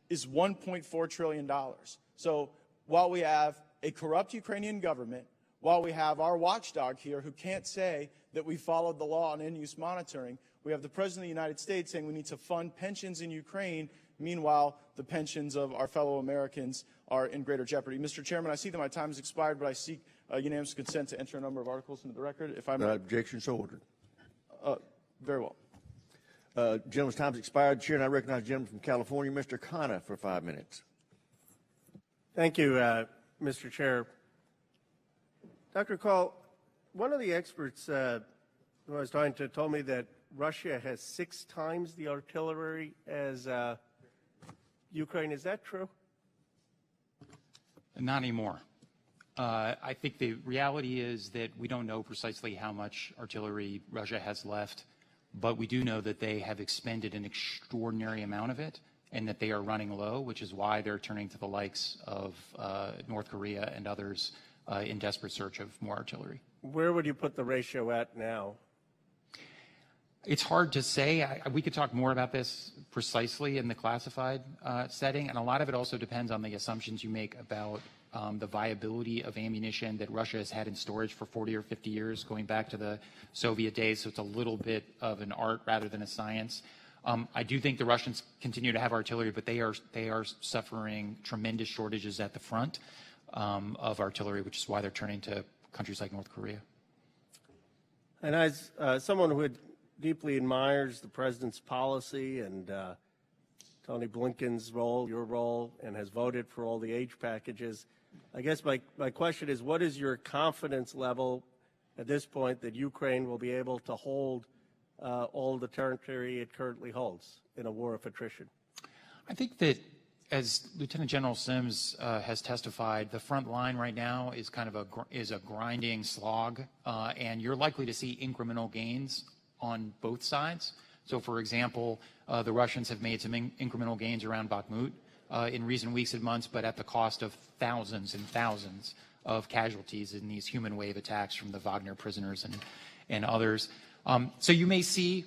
is $1.4 trillion. So while we have a corrupt Ukrainian government, while we have our watchdog here who can't say that we followed the law on end-use monitoring, we have the President of the United States saying we need to fund pensions in Ukraine. Meanwhile, the pensions of our fellow Americans are in greater jeopardy. Mr. Chairman, I see that my time has expired, but I seek unanimous consent to enter a number of articles into the record. If I may. Objection so ordered. Very well. Gentleman's time has expired. Chair, and I recognize the gentleman from California, Mr. Khanna, for 5 minutes. Thank you, Mr. Chair. Dr. Kahl, one of the experts who I was talking to told me that Russia has 6 times the artillery as Ukraine. Is that true? Not anymore. I think the reality is that we don't know precisely how much artillery Russia has left, but we do know that they have expended an extraordinary amount of it and that they are running low, which is why they're turning to the likes of North Korea and others in desperate search of more artillery. Where would you put the ratio at now? It's hard to say. We could talk more about this precisely in the classified setting, and a lot of it also depends on the assumptions you make about the viability of ammunition that Russia has had in storage for 40 or 50 years, going back to the Soviet days, so it's a little bit of an art rather than a science. I do think the Russians continue to have artillery, but they are suffering tremendous shortages at the front of artillery, which is why they're turning to countries like North Korea. And as someone who deeply admires the president's policy and Tony Blinken's role, your role, and has voted for all the aid packages, I guess my question is, what is your confidence level at this point that Ukraine will be able to hold all the territory it currently holds in a war of attrition? I think that, as Lieutenant General Sims has testified, the front line right now is kind of a grinding slog, and you're likely to see incremental gains on both sides. So, for example, the Russians have made some incremental gains around Bakhmut in recent weeks and months, but at the cost of thousands and thousands of casualties in these human wave attacks from the Wagner prisoners and others. So you may see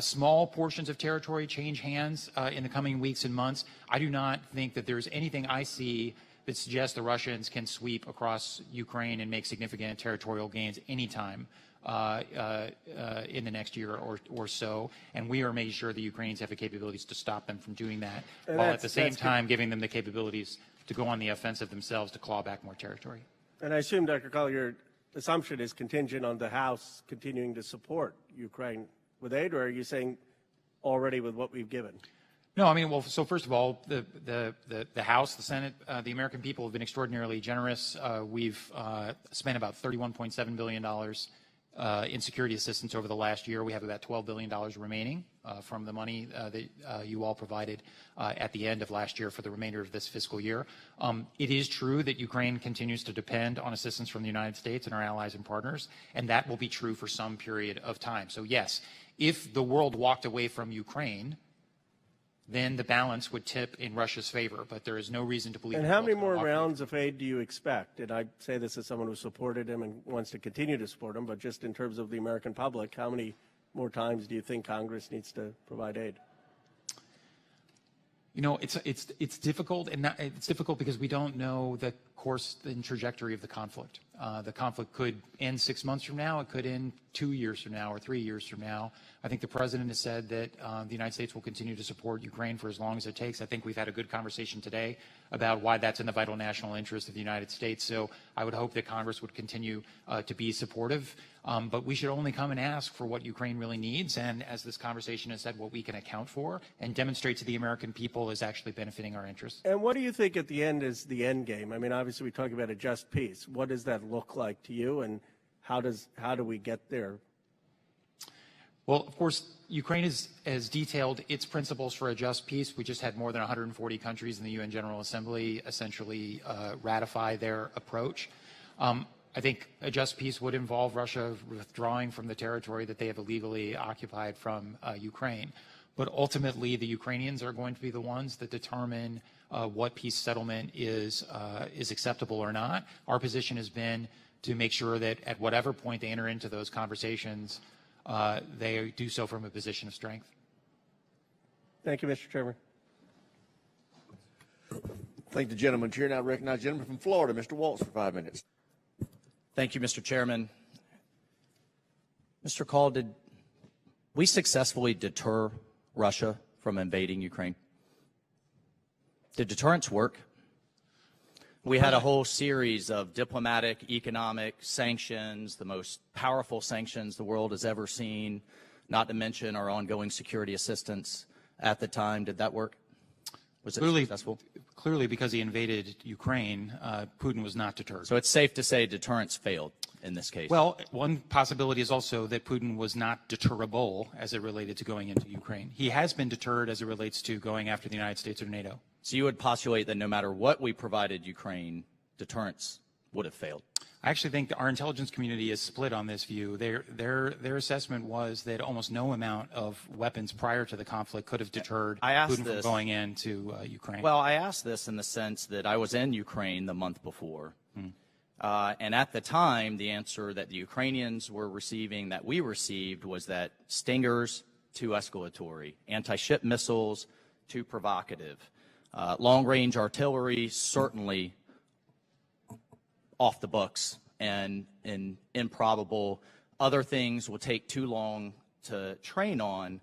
small portions of territory change hands in the coming weeks and months. I do not think that there's anything I see that suggests the Russians can sweep across Ukraine and make significant territorial gains anytime in the next year or so. And we are making sure the Ukrainians have the capabilities to stop them from doing that, while at the same time giving them the capabilities to go on the offensive themselves to claw back more territory. And I assume, Dr. Kahl, your assumption is contingent on the House continuing to support Ukraine with aid, or are you saying already with what we've given? No, I mean, well, so first of all, the House, the Senate, the American people have been extraordinarily generous. We've spent about $31.7 billion in security assistance over the last year. We have about $12 billion remaining from the money that you all provided at the end of last year for the remainder of this fiscal year. It is true that Ukraine continues to depend on assistance from the United States and our allies and partners, and that will be true for some period of time. So yes, if the world walked away from Ukraine, then the balance would tip in Russia's favor, but there is no reason to believe. And how many more rounds of aid do you expect? And I say this as someone who supported him and wants to continue to support him, but just in terms of the American public, how many more times do you think Congress needs to provide aid? You know, it's difficult, and it's difficult because we don't know the course and trajectory of the conflict. The conflict could end 6 months from now. It could end 2 years from now or 3 years from now. I think the president has said that the United States will continue to support Ukraine for as long as it takes. I think we've had a good conversation today about why that's in the vital national interest of the United States. So I would hope that Congress would continue to be supportive. But we should only come and ask for what Ukraine really needs, and as this conversation has said, what we can account for and demonstrate to the American people is actually benefiting our interests. And what do you think at the end is the end game? I mean, obviously we talk about a just peace. What does that look like to you, and how do we get there? Well, of course, Ukraine has detailed its principles for a just peace. We just had more than 140 countries in the UN General Assembly essentially ratify their approach. I think a just peace would involve Russia withdrawing from the territory that they have illegally occupied from Ukraine. But ultimately, the Ukrainians are going to be the ones that determine what peace settlement is acceptable or not. Our position has been to make sure that at whatever point they enter into those conversations, they do so from a position of strength. Thank you, Mr. Chairman. Thank the gentleman. Chair now recognizes the gentleman from Florida, Mr. Waltz, for 5 minutes. Thank you, Mr. Chairman. Mr. Kahl, did we successfully deter Russia from invading Ukraine? Did deterrence work? We had a whole series of diplomatic, economic sanctions, the most powerful sanctions the world has ever seen, not to mention our ongoing security assistance at the time. Did that work? Was it successful? Clearly, because he invaded Ukraine, Putin was not deterred. So it's safe to say deterrence failed in this case. Well, one possibility is also that Putin was not deterrable as it related to going into Ukraine. He has been deterred as it relates to going after the United States or NATO. So you would postulate that no matter what we provided Ukraine, deterrence would have failed? I actually think our intelligence community is split on this view. Their assessment was that almost no amount of weapons prior to the conflict could have deterred Putin from going into Ukraine. Well, I asked this in the sense that I was in Ukraine the month before. And at the time, the answer that the Ukrainians were receiving, that we received, was that Stingers, too escalatory, anti-ship missiles, too provocative, long-range artillery, certainly off the books and improbable. Other things will take too long to train on.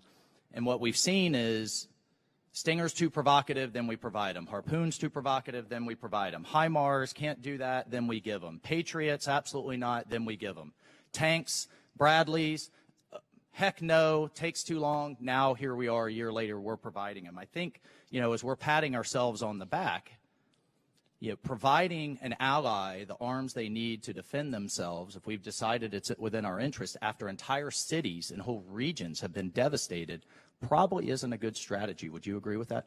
And what we've seen is Stingers too provocative, then we provide them. Harpoons too provocative, then we provide them. HIMARS can't do that, then we give them. Patriots, absolutely not, then we give them. Tanks, Bradleys, heck no, takes too long. Now here we are a year later, we're providing them. I think, as we're patting ourselves on the back, providing an ally the arms they need to defend themselves, if we've decided it's within our interest after entire cities and whole regions have been devastated, probably isn't a good strategy. Would you agree with that?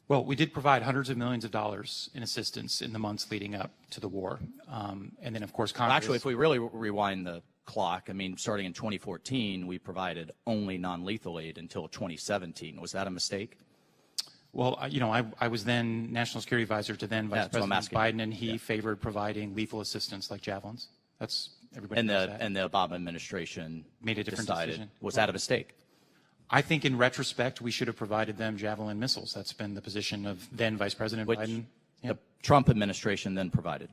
Well, we did provide hundreds of millions of dollars in assistance in the months leading up to the war. And then, of course, Congress... Well, actually, if we really rewind the clock, starting in 2014, we provided only non-lethal aid until 2017. Was that a mistake? Well, I was then National Security Advisor to then Vice President Biden, and he favored providing lethal assistance like javelins. That's everybody knows that. And the Obama administration made a different decision. Was that a mistake? I think in retrospect, we should have provided them Javelin missiles. That's been the position of then Vice President Biden. The Trump administration then provided.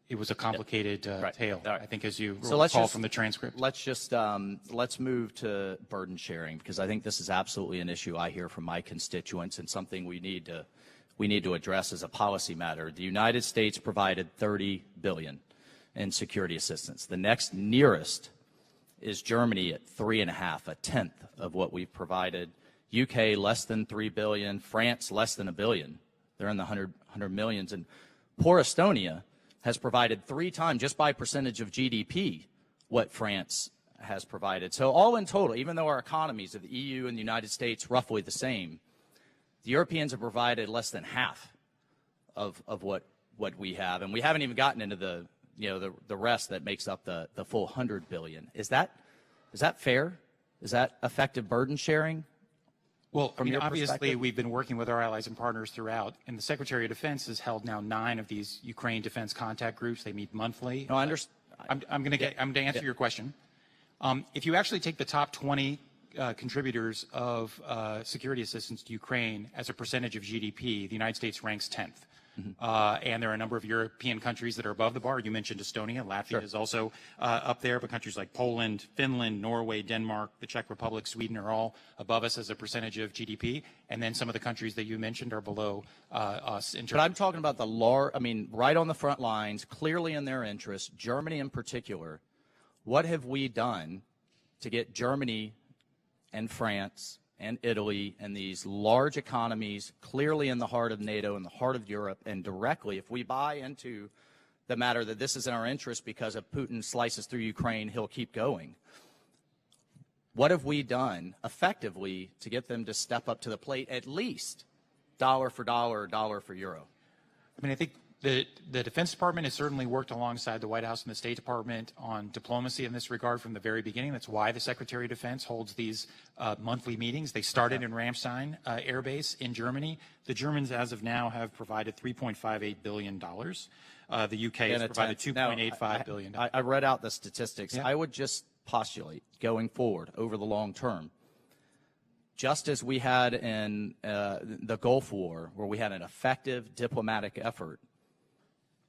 It was a complicated tale, right. I think, as you So recall from the transcript. Let's move to burden sharing, because I think this is absolutely an issue I hear from my constituents and something we need to address as a policy matter. The United States provided $30 billion in security assistance. The next nearest is Germany at 3.5, a tenth of what we've provided. UK less than $3 billion, France less than $1 billion. They're in the 100 millions, and poor Estonia has provided 3 times, just by percentage of GDP, what France has provided. So all in total, even though our economies of the EU and the United States roughly the same, the Europeans have provided less than half of what we have, and we haven't even gotten into the rest that makes up the full $100 billion. Is that fair? Is that effective burden sharing? Well, obviously, we've been working with our allies and partners throughout, and the Secretary of Defense has held now 9 of these Ukraine defense contact groups. They meet monthly. No, I understand. I'm going to answer your question. If you actually take the top 20 contributors of security assistance to Ukraine as a percentage of GDP, the United States ranks 10th. And there are a number of European countries that are above the bar. You mentioned Estonia. Latvia is also up there, but countries like Poland, Finland, Norway, Denmark, the Czech Republic, Sweden are all above us as a percentage of GDP. And then some of the countries that you mentioned are below us. But I'm talking about right on the front lines, clearly in their interest, Germany in particular. What have we done to get Germany and France and Italy and these large economies clearly in the heart of NATO, in the heart of Europe, and directly, if we buy into the matter that this is in our interest because if Putin slices through Ukraine, he'll keep going. What have we done effectively to get them to step up to the plate, at least dollar for dollar, dollar for euro? I mean, I think the Defense Department has certainly worked alongside the White House and the State Department on diplomacy in this regard from the very beginning. That's why the Secretary of Defense holds these monthly meetings. They started in Ramstein Air Base in Germany. The Germans, as of now, have provided $3.58 billion. The UK has provided $2.85 billion. I read out the statistics. Yeah. I would just postulate going forward over the long term, just as we had in the Gulf War, where we had an effective diplomatic effort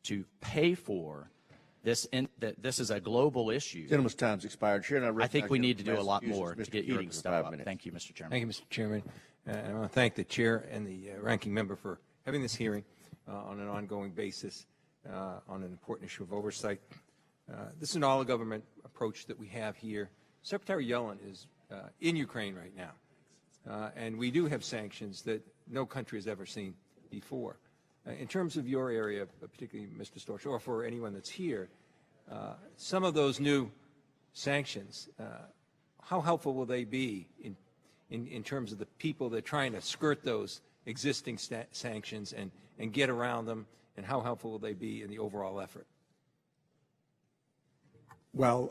to pay for this, that this is a global issue. Gentleman's time's expired. I think we need to do a lot more to get Europe to step up. Thank you, Mr. Chairman. Thank you, Mr. Chairman. I want to thank the chair and the ranking member for having this hearing on an ongoing basis on an important issue of oversight. This is an all-government approach that we have here. Secretary Yellen is in Ukraine right now, and we do have sanctions that no country has ever seen before. In terms of your area, particularly Mr. Storch, or for anyone that's here, some of those new sanctions, how helpful will they be in terms of the people that are trying to skirt those existing sanctions and get around them, and how helpful will they be in the overall effort? Well,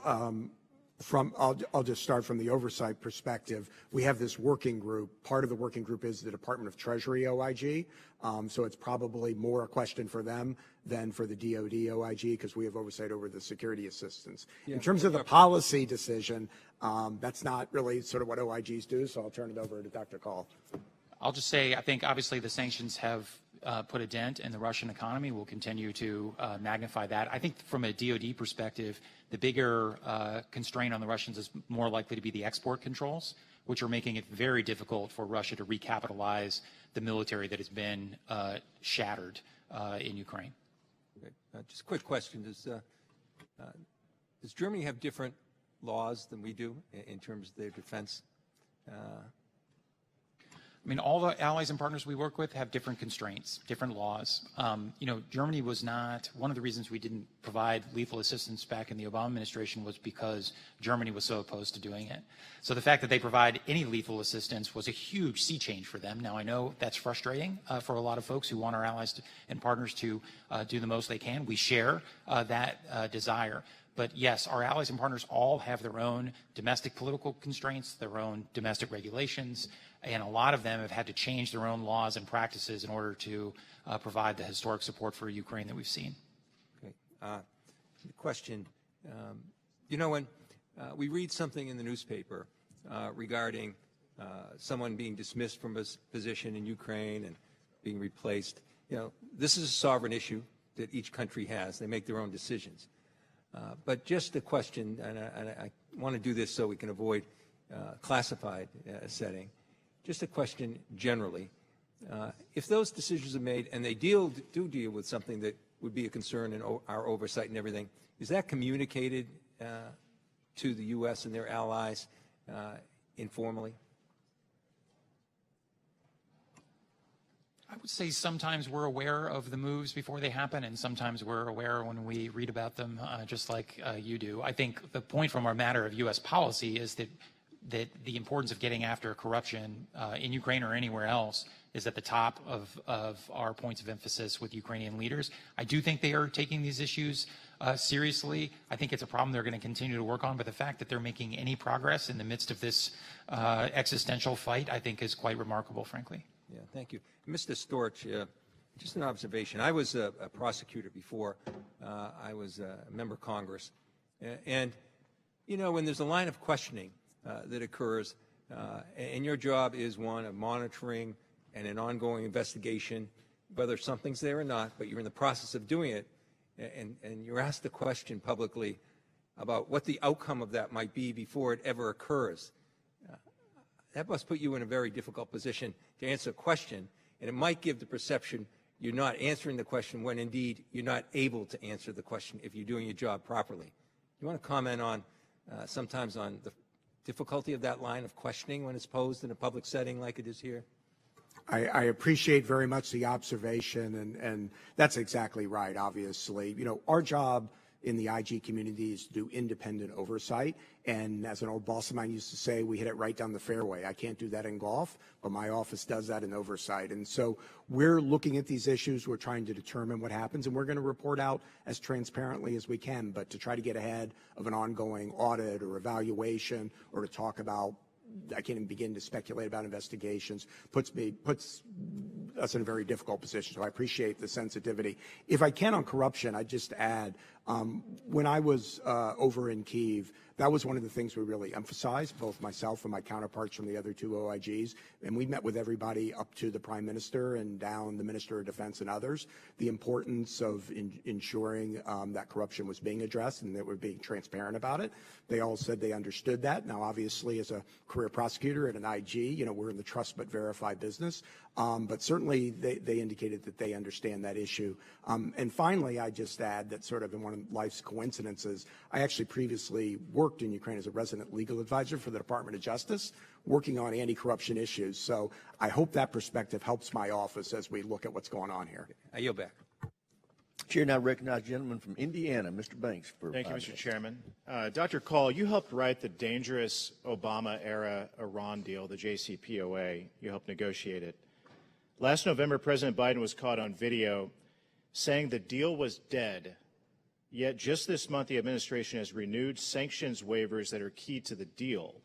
I'll just start from the oversight perspective. We have this working group. Part of the working group is the Department of Treasury OIG, so it's probably more a question for them than for the DoD OIG, because we have oversight over the security assistance. In terms of the policy decision, that's not really sort of what OIGs do, so I'll turn it over to Dr. Kahl. I'll just say I think obviously the sanctions have put a dent in the Russian economy. We'll continue to magnify that. I think from a DoD perspective, the bigger constraint on the Russians is more likely to be the export controls, which are making it very difficult for Russia to recapitalize the military that has been shattered in Ukraine. Okay. Just a quick question. Does Germany have different laws than we do in terms of their defense? I mean, all the allies and partners we work with have different constraints, different laws. Germany was not, one of the reasons we didn't provide lethal assistance back in the Obama administration was because Germany was so opposed to doing it. So the fact that they provide any lethal assistance was a huge sea change for them. Now, I know that's frustrating for a lot of folks who want our allies and partners to do the most they can. We share that desire. But yes, our allies and partners all have their own domestic political constraints, their own domestic regulations, and a lot of them have had to change their own laws and practices in order to provide the historic support for Ukraine that we've seen. Okay. The question, when we read something in the newspaper regarding someone being dismissed from a position in Ukraine and being replaced, this is a sovereign issue that each country has. They make their own decisions. But just a question, and I want to do this so we can avoid classified setting. Just a question generally. If those decisions are made and they do deal with something that would be a concern in our oversight and everything, is that communicated to the U.S. and their allies informally? I would say sometimes we're aware of the moves before they happen, and sometimes we're aware when we read about them, just like you do. I think the point from our matter of U.S. policy is that the importance of getting after corruption in Ukraine or anywhere else is at the top of our points of emphasis with Ukrainian leaders. I do think they are taking these issues seriously. I think it's a problem they're going to continue to work on, but the fact that they're making any progress in the midst of this existential fight, I think, is quite remarkable, frankly. Yeah, thank you. Mr. Storch, just an observation. I was a prosecutor before I was a member of Congress. And, when there's a line of questioning that occurs, and your job is one of monitoring and an ongoing investigation, whether something's there or not, but you're in the process of doing it, and you're asked the question publicly about what the outcome of that might be before it ever occurs. That must put you in a very difficult position to answer a question, and it might give the perception you're not answering the question when indeed you're not able to answer the question if you're doing your job properly. You want to comment on sometimes on the difficulty of that line of questioning when it's posed in a public setting like it is here? I appreciate very much the observation, and that's exactly right, obviously. You know, our job in the IG community is to do independent oversight, and as an old boss of mine used to say, we hit it right down the fairway. I can't do that in golf, but my office does that in oversight. And so we're looking at these issues, we're trying to determine what happens, and we're going to report out as transparently as we can, but to try to get ahead of an ongoing audit or evaluation or to talk about, I can't even begin to speculate about investigations, puts us in a very difficult position. So I appreciate the sensitivity. If I can on corruption, I'd just add, when I was over in Kyiv, that was one of the things we really emphasized, both myself and my counterparts from the other two OIGs, and we met with everybody up to the Prime Minister and down the Minister of Defense and others, the importance of ensuring that corruption was being addressed and that we're being transparent about it. They all said they understood that. Now, obviously, as a career prosecutor at an IG, you know, we're in the trust but verify business, but certainly they indicated that they understand that issue. And finally, I just add that sort of in one of life's coincidences, I actually previously worked in Ukraine as a resident legal advisor for the Department of Justice, working on anti-corruption issues. So I hope that perspective helps my office as we look at what's going on here. I yield back. Chair now recognizes gentleman from Indiana, Mr. Banks. Thank you, Mr. Chairman. Dr. Kahl, you helped write the dangerous Obama-era Iran deal, the JCPOA. You helped negotiate it. Last November, President Biden was caught on video saying the deal was dead. Yet just this month, the administration has renewed sanctions waivers that are key to the deal.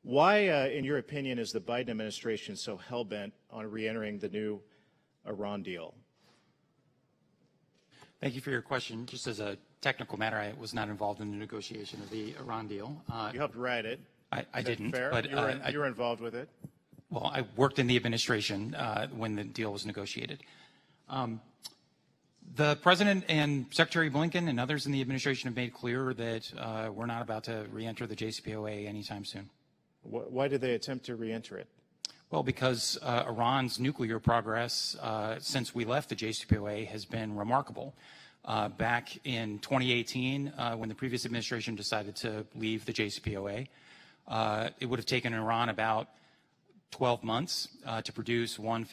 Why, in your opinion, is the Biden administration so hell-bent on reentering the new Iran deal? Thank you for your question. Just as a technical matter, I was not involved in the negotiation of the Iran deal. You helped write it. I didn't. Fair? But you were involved with it. Well, I worked in the administration when the deal was negotiated. The President and Secretary Blinken and others in the administration have made clear that we're not about to re-enter the JCPOA anytime soon. Why did they attempt to re-enter it? Well, because Iran's nuclear progress since we left the JCPOA has been remarkable. Back in 2018, when the previous administration decided to leave the JCPOA, it would have taken Iran about 12 months to produce one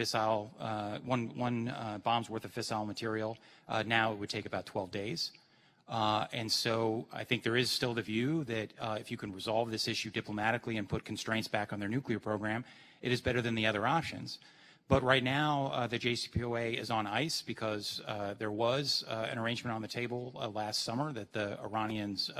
bomb's worth of fissile material. Now it would take about 12 days. And so I think there is still the view that if you can resolve this issue diplomatically and put constraints back on their nuclear program, it is better than the other options. But right now, the JCPOA is on ice because there was an arrangement on the table last summer that the Iranians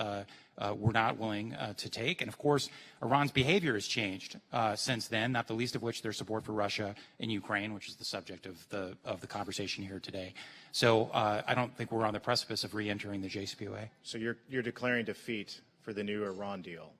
were not willing to take. And of course, Iran's behavior has changed since then, not the least of which their support for Russia in Ukraine, which is the subject of the conversation here today. So I don't think we're on the precipice of re-entering the JCPOA. So you're declaring defeat for the new Iran deal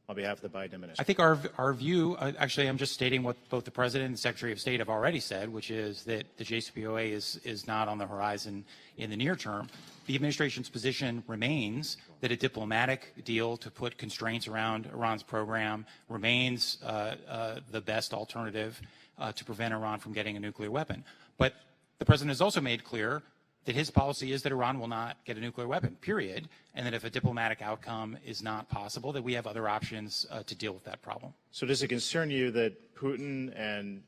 on behalf of the Biden administration? I think our view, actually, I'm just stating what both the President and Secretary of State have already said, which is that the JCPOA is not on the horizon in the near term. The administration's position remains that a diplomatic deal to put constraints around Iran's program remains the best alternative to prevent Iran from getting a nuclear weapon. But the President has also made clear that his policy is that Iran will not get a nuclear weapon, period, and that if a diplomatic outcome is not possible, that we have other options to deal with that problem. So does it concern you that Putin and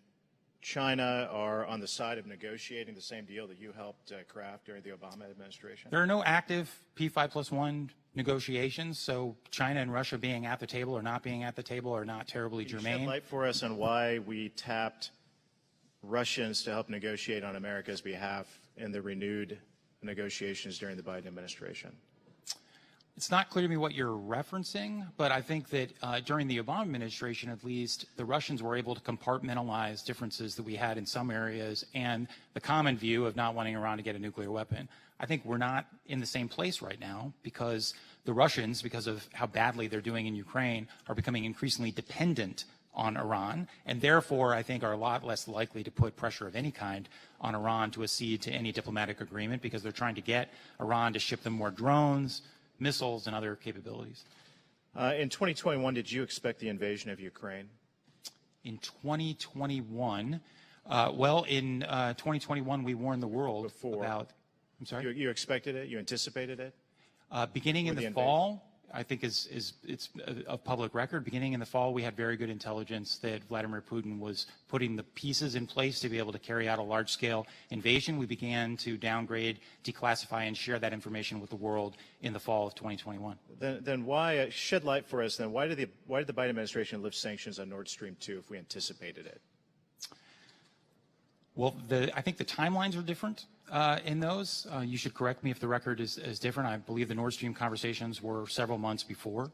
China are on the side of negotiating the same deal that you helped craft during the Obama administration? There are no active P5+1 negotiations, so China and Russia being at the table or not being at the table are not terribly germane. Can you shed light for us on why we tapped Russians to help negotiate on America's behalf in the renewed negotiations during the Biden administration? It's not clear to me what you're referencing, but I think that during the Obama administration, at least, the Russians were able to compartmentalize differences that we had in some areas and the common view of not wanting Iran to get a nuclear weapon. I think we're not in the same place right now because the Russians, because of how badly they're doing in Ukraine, are becoming increasingly dependent on Iran, and therefore I think are a lot less likely to put pressure of any kind on Iran to accede to any diplomatic agreement, because they're trying to get Iran to ship them more drones, missiles, and other capabilities. In 2021, did you expect the invasion of Ukraine? In 2021, in 2021, we warned the world about. I'm sorry. You expected it? You anticipated it? Beginning in the fall, I think it's of public record. Beginning in the fall, we had very good intelligence that Vladimir Putin was putting the pieces in place to be able to carry out a large-scale invasion. We began to downgrade, declassify, and share that information with the world in the fall of 2021. Then why shed light for us? Then why did the Biden administration lift sanctions on Nord Stream 2 if we anticipated it? Well, I think the timelines are different in those. You should correct me if the record is different. I believe the Nord Stream conversations were several months before.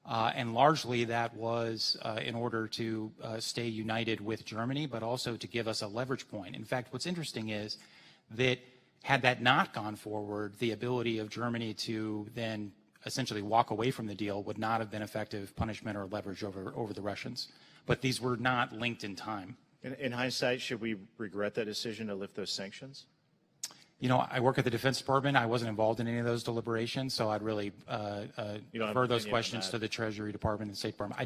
And largely that was in order to stay united with Germany, but also to give us a leverage point. In fact, what's interesting is that had that not gone forward, the ability of Germany to then essentially walk away from the deal would not have been effective punishment or leverage over the Russians. But these were not linked in time. In hindsight, should we regret that decision to lift those sanctions? You know, I work at the Defense Department. I wasn't involved in any of those deliberations, so I'd really defer those questions to the Treasury Department and State Department. I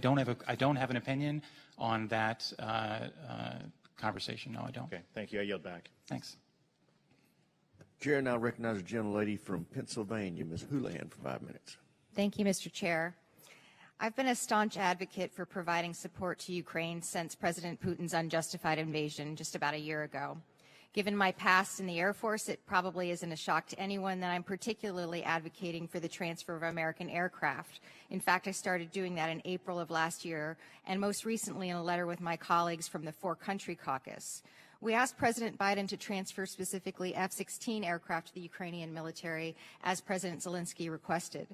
don't have an opinion on that conversation. No, I don't. Okay, thank you. I yield back. Thanks. Chair now recognizes a gentlelady from Pennsylvania, Ms. Houlihan, for 5 minutes. Thank you, Mr. Chair. I've been a staunch advocate for providing support to Ukraine since President Putin's unjustified invasion just about a year ago. Given my past in the Air Force, it probably isn't a shock to anyone that I'm particularly advocating for the transfer of American aircraft. In fact, I started doing that in April of last year, and most recently in a letter with my colleagues from the Four Country Caucus. We asked President Biden to transfer specifically F-16 aircraft to the Ukrainian military, as President Zelensky requested.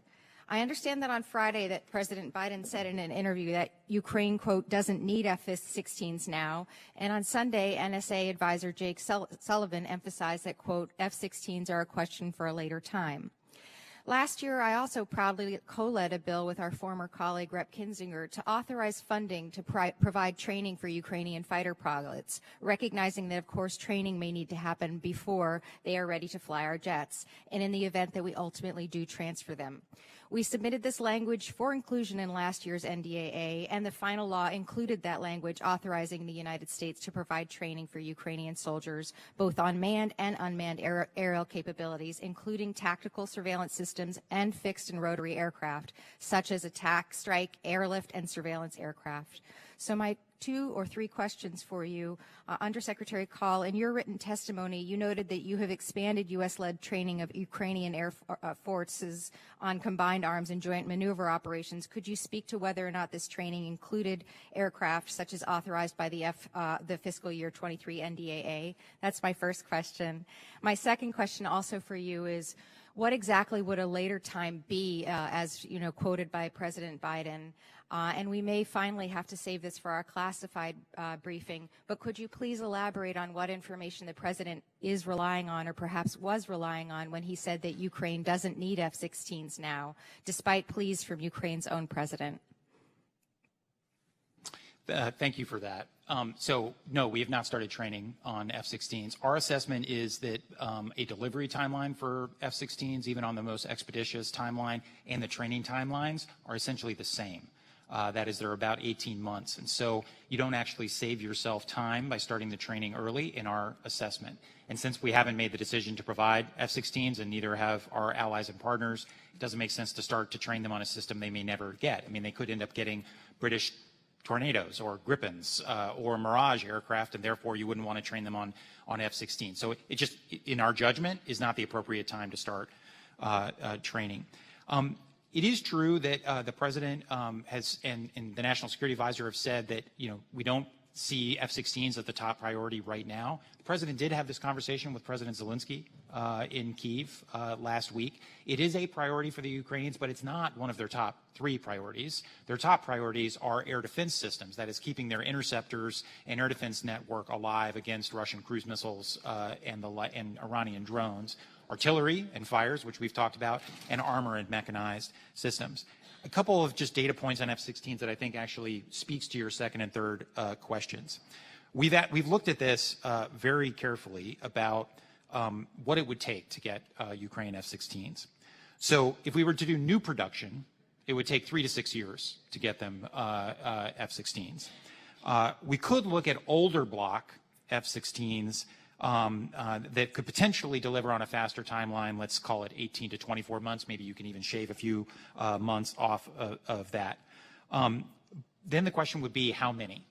I understand that on Friday that President Biden said in an interview that Ukraine, quote, doesn't need F-16s now. And on Sunday, NSA advisor Jake Sullivan emphasized that, quote, F-16s are a question for a later time. Last year, I also proudly co-led a bill with our former colleague, Rep. Kinzinger, to authorize funding to provide training for Ukrainian fighter pilots, recognizing that, of course, training may need to happen before they are ready to fly our jets, and in the event that we ultimately do transfer them. We submitted this language for inclusion in last year's NDAA, and the final law included that language authorizing the United States to provide training for Ukrainian soldiers, both on manned and unmanned aerial capabilities, including tactical surveillance systems and fixed and rotary aircraft, such as attack, strike, airlift, and surveillance aircraft. So my 2 or 3 questions for you. Undersecretary Kahl, in your written testimony, you noted that you have expanded U.S.-led training of Ukrainian air forces on combined arms and joint maneuver operations. Could you speak to whether or not this training included aircraft such as authorized by the fiscal year 23 NDAA? That's my first question. My second question also for you is, what exactly would a later time be, as you know, quoted by President Biden? And we may finally have to save this for our classified briefing, but could you please elaborate on what information the President is relying on, or perhaps was relying on, when he said that Ukraine doesn't need F-16s now, despite pleas from Ukraine's own president? Thank you for that. So, no, we have not started training on F-16s. Our assessment is that a delivery timeline for F-16s, even on the most expeditious timeline, and the training timelines are essentially the same. That is, they're about 18 months. And so you don't actually save yourself time by starting the training early in our assessment. And since we haven't made the decision to provide F-16s, and neither have our allies and partners, it doesn't make sense to start to train them on a system they may never get. I mean, they could end up getting British Tornadoes or Gripens or Mirage aircraft, and therefore you wouldn't want to train them on F-16. So it just, in our judgment, is not the appropriate time to start training. It is true that the President has, and the National Security Advisor have said that, you know, we don't see F-16s as the top priority right now. The President did have this conversation with President Zelensky in Kyiv last week. It is a priority for the Ukrainians, but it's not one of their top 3 priorities. Their top priorities are air defense systems, that is, keeping their interceptors and air defense network alive against Russian cruise missiles and Iranian drones, artillery and fires, which we've talked about, and armor and mechanized systems. A couple of just data points on F-16s that I think actually speaks to your second and third questions. We've looked at this very carefully about what it would take to get Ukraine F-16s. So if we were to do new production, it would take 3 to 6 years to get them F-16s. We could look at older block F-16s that could potentially deliver on a faster timeline. Let's call it 18 to 24 months. Maybe you can even shave a few months off of that. Then the question would be how many?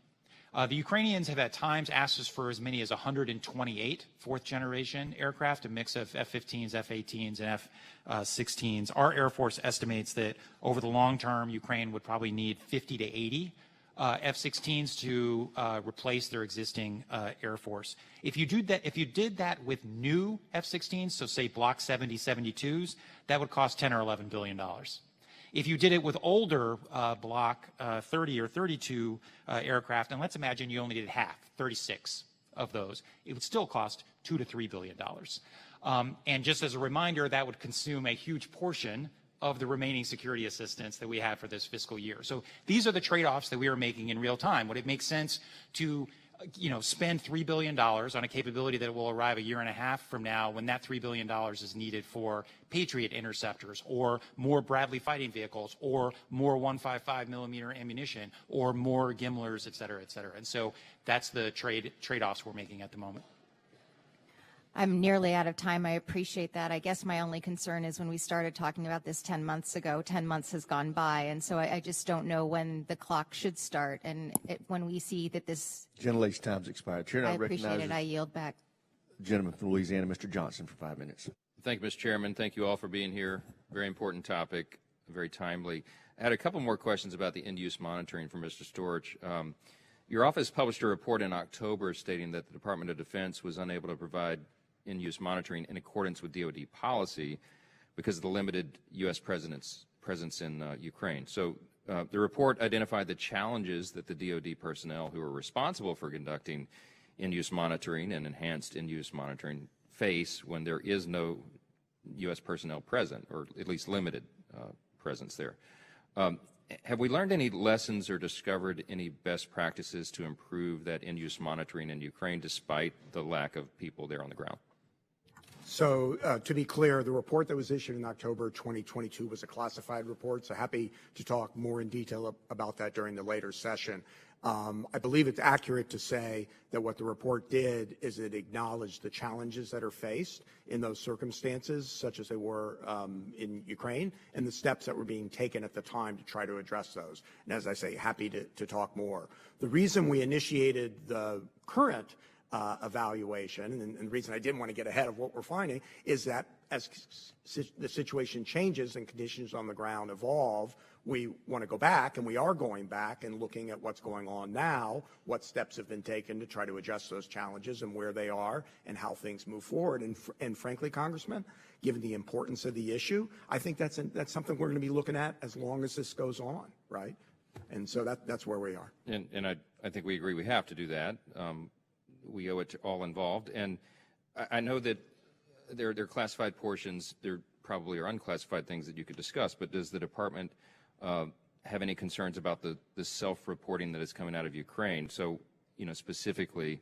The Ukrainians have at times asked us for as many as 128 fourth-generation aircraft, a mix of F-15s, F-18s, and F-16s. Our Air Force estimates that over the long term, Ukraine would probably need 50 to 80 F-16s to replace their existing Air Force. If you did that with new F-16s, so say Block 70, 72s, that would cost $10 or $11 billion. If you did it with older Block 30 or 32 aircraft, and let's imagine you only did half, 36 of those, it would still cost $2 to $3 billion. And just as a reminder, that would consume a huge portion of the remaining security assistance that we have for this fiscal year. So these are the trade-offs that we are making in real time. Would it make sense to spend $3 billion on a capability that will arrive a year and a half from now when that $3 billion is needed for Patriot interceptors or more Bradley fighting vehicles or more 155 millimeter ammunition or more Gimlers, et cetera, et cetera. And so that's the trade-offs we're making at the moment. I'm nearly out of time. I appreciate that. I guess my only concern is when we started talking about this 10 months ago, 10 months has gone by, and so I just don't know when the clock should start. And when we see that this... Gentlelady's time's expired. Chair now I appreciate recognizes it. I yield back. the gentleman from Louisiana, Mr. Johnson, for 5 minutes. Thank you, Mr. Chairman. Thank you all for being here. Very important topic, very timely. I had a couple more questions about the end-use monitoring from Mr. Storch. Your office published a report in October stating that the Department of Defense was unable to provide in-use monitoring in accordance with DoD policy because of the limited U.S. presence in Ukraine. So the report identified the challenges that the DoD personnel who are responsible for conducting in-use monitoring and enhanced in-use monitoring face when there is no U.S. personnel present, or at least limited presence there. Have we learned any lessons or discovered any best practices to improve that in-use monitoring in Ukraine despite the lack of people there on the ground? So to be clear, the report that was issued in October 2022 was a classified report, so happy to talk more in detail about that during the later session. I believe it's accurate to say that what the report did is it acknowledged the challenges that are faced in those circumstances, such as they were in Ukraine, and the steps that were being taken at the time to try to address those. And as I say, happy to talk more. The reason we initiated the current evaluation, and the reason I didn't want to get ahead of what we're finding, is that as the situation changes and conditions on the ground evolve, we want to go back, and we are going back and looking at what's going on now, what steps have been taken to try to address those challenges and where they are and how things move forward. And frankly, Congressman, given the importance of the issue, I think that's something we're going to be looking at as long as this goes on, right? And so that's where we are. And I think we agree we have to do that. We owe it to all involved. And I know that there are classified portions. There probably are unclassified things that you could discuss. But does the department have any concerns about the self-reporting that is coming out of Ukraine? So, specifically,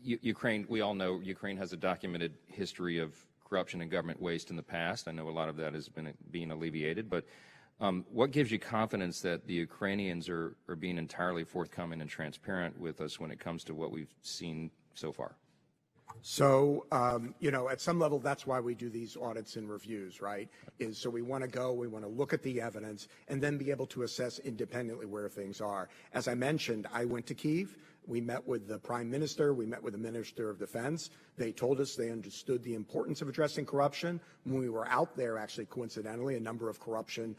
Ukraine, we all know Ukraine has a documented history of corruption and government waste in the past. I know a lot of that has been being alleviated. But what gives you confidence that the Ukrainians are being entirely forthcoming and transparent with us when it comes to what we've seen so far? So, at some level, that's why we do these audits and reviews, right? Is so we want to look at the evidence and then be able to assess independently where things are. As I mentioned, I went to Kyiv. We met with the Prime Minister. We met with the Minister of Defense. They told us they understood the importance of addressing corruption. When we were out there, actually, coincidentally, a number of corruption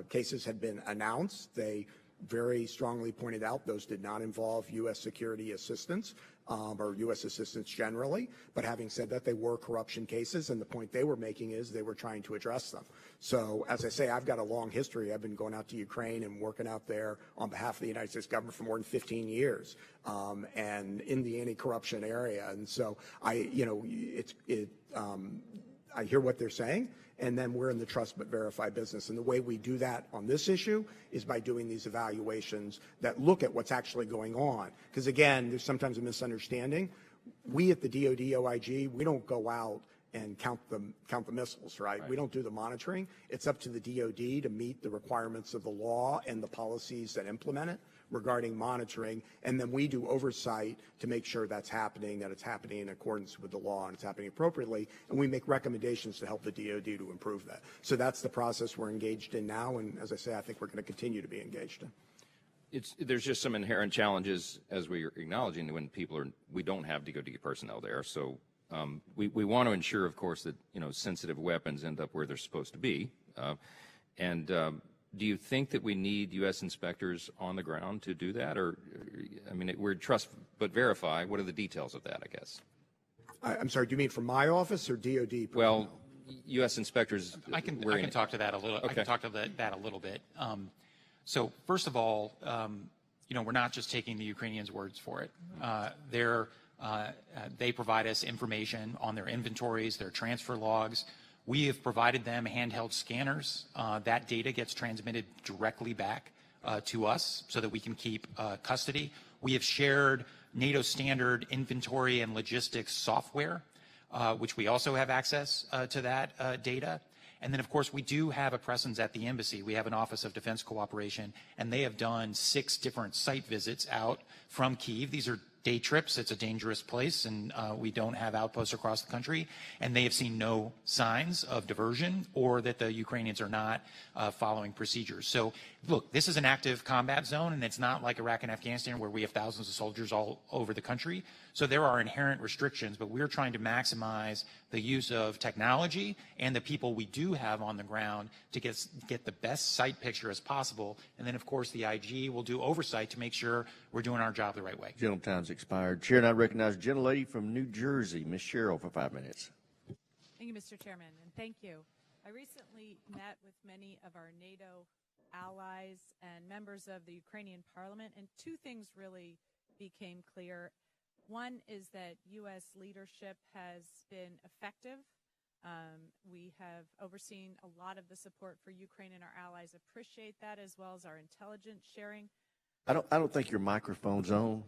cases had been announced. They very strongly pointed out those did not involve U.S. security assistance. or U.S. assistants generally. But having said that, they were corruption cases, and the point they were making is they were trying to address them. So, as I say, I've got a long history. I've been going out to Ukraine and working out there on behalf of the United States government for more than 15 years, and in the anti-corruption area. And so I hear what they're saying, and then we're in the trust but verify business. And the way we do that on this issue is by doing these evaluations that look at what's actually going on. Because again, there's sometimes a misunderstanding. We at the DoD OIG, we don't go out and count the missiles, right? We don't do the monitoring. It's up to the DoD to meet the requirements of the law and the policies that implement it regarding monitoring, and then we do oversight to make sure that's happening, that it's happening in accordance with the law and it's happening appropriately, and we make recommendations to help the DoD to improve that. So that's the process we're engaged in now, and as I say, I think we're going to continue to be engaged in. There's just some inherent challenges, as we're acknowledging, when we don't have DoD personnel there. So we want to ensure, of course, that sensitive weapons end up where they're supposed to be. Do you think that we need U.S. inspectors on the ground to do that? Or, I mean, we're trust but verify. What are the details of that, I guess? I'm sorry, do you mean from my office or DoD personnel? Well, U.S. inspectors. I can talk to that a little. Okay. I can talk to that a little bit. So first of all, we're not just taking the Ukrainians' words for it. They provide us information on their inventories, their transfer logs. We have provided them handheld scanners. That data gets transmitted directly back to us so that we can keep custody. We have shared NATO standard inventory and logistics software, which we also have access to that data. And then, of course, we do have a presence at the embassy. We have an Office of Defense Cooperation, and they have done 6 different site visits out from Kyiv. These are day trips. It's a dangerous place, and we don't have outposts across the country. And they have seen no signs of diversion or that the Ukrainians are not following procedures. So, look, this is an active combat zone, and it's not like Iraq and Afghanistan where we have thousands of soldiers all over the country. So there are inherent restrictions, but we're trying to maximize the use of technology and the people we do have on the ground to get the best site picture as possible. And then, of course, the IG will do oversight to make sure we're doing our job the right way. Gentleman's time's expired. Chair, and I recognize the gentlelady from New Jersey, Ms. Sherrill, for 5 minutes. Thank you, Mr. Chairman, and thank you. I recently met with many of our NATO allies and members of the Ukrainian parliament, and 2 things really became clear. One is that U.S. leadership has been effective. We have overseen a lot of the support for Ukraine, and our allies appreciate that, as well as our intelligence sharing. I don't think your microphone's on.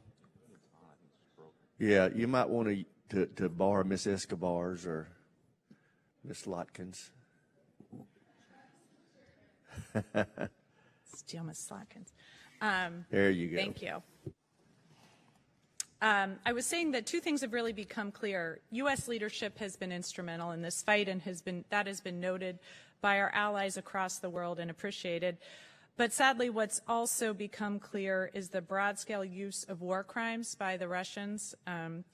Yeah, you might want to borrow Miss Escobar's or Miss Lotkins. Steal Miss Lotkins. There you go. Thank you. I was saying that 2 things have really become clear. U.S. leadership has been instrumental in this fight, and that has been noted by our allies across the world and appreciated. But sadly, what's also become clear is the broad-scale use of war crimes by the Russians,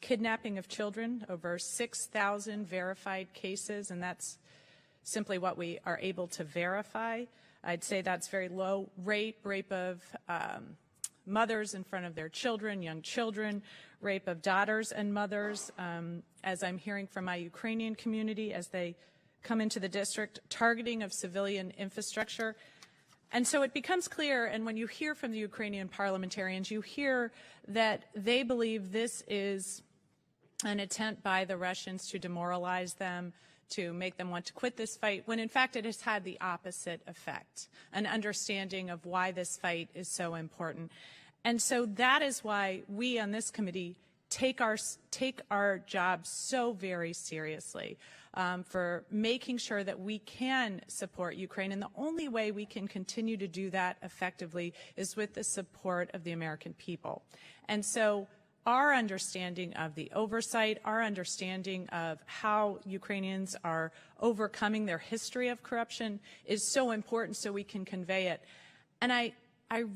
kidnapping of children, over 6,000 verified cases, and that's simply what we are able to verify. I'd say that's very low. Rape of mothers in front of their children, young children, rape of daughters and mothers, as I'm hearing from my Ukrainian community as they come into the district, targeting of civilian infrastructure. And so it becomes clear, and when you hear from the Ukrainian parliamentarians, you hear that they believe this is an attempt by the Russians to demoralize them, to make them want to quit this fight, when in fact it has had the opposite effect, an understanding of why this fight is so important. And so that is why we on this committee take our job so very seriously, for making sure that we can support Ukraine. And the only way we can continue to do that effectively is with the support of the American people. And so our understanding of the oversight, our understanding of how Ukrainians are overcoming their history of corruption is so important so we can convey it. And I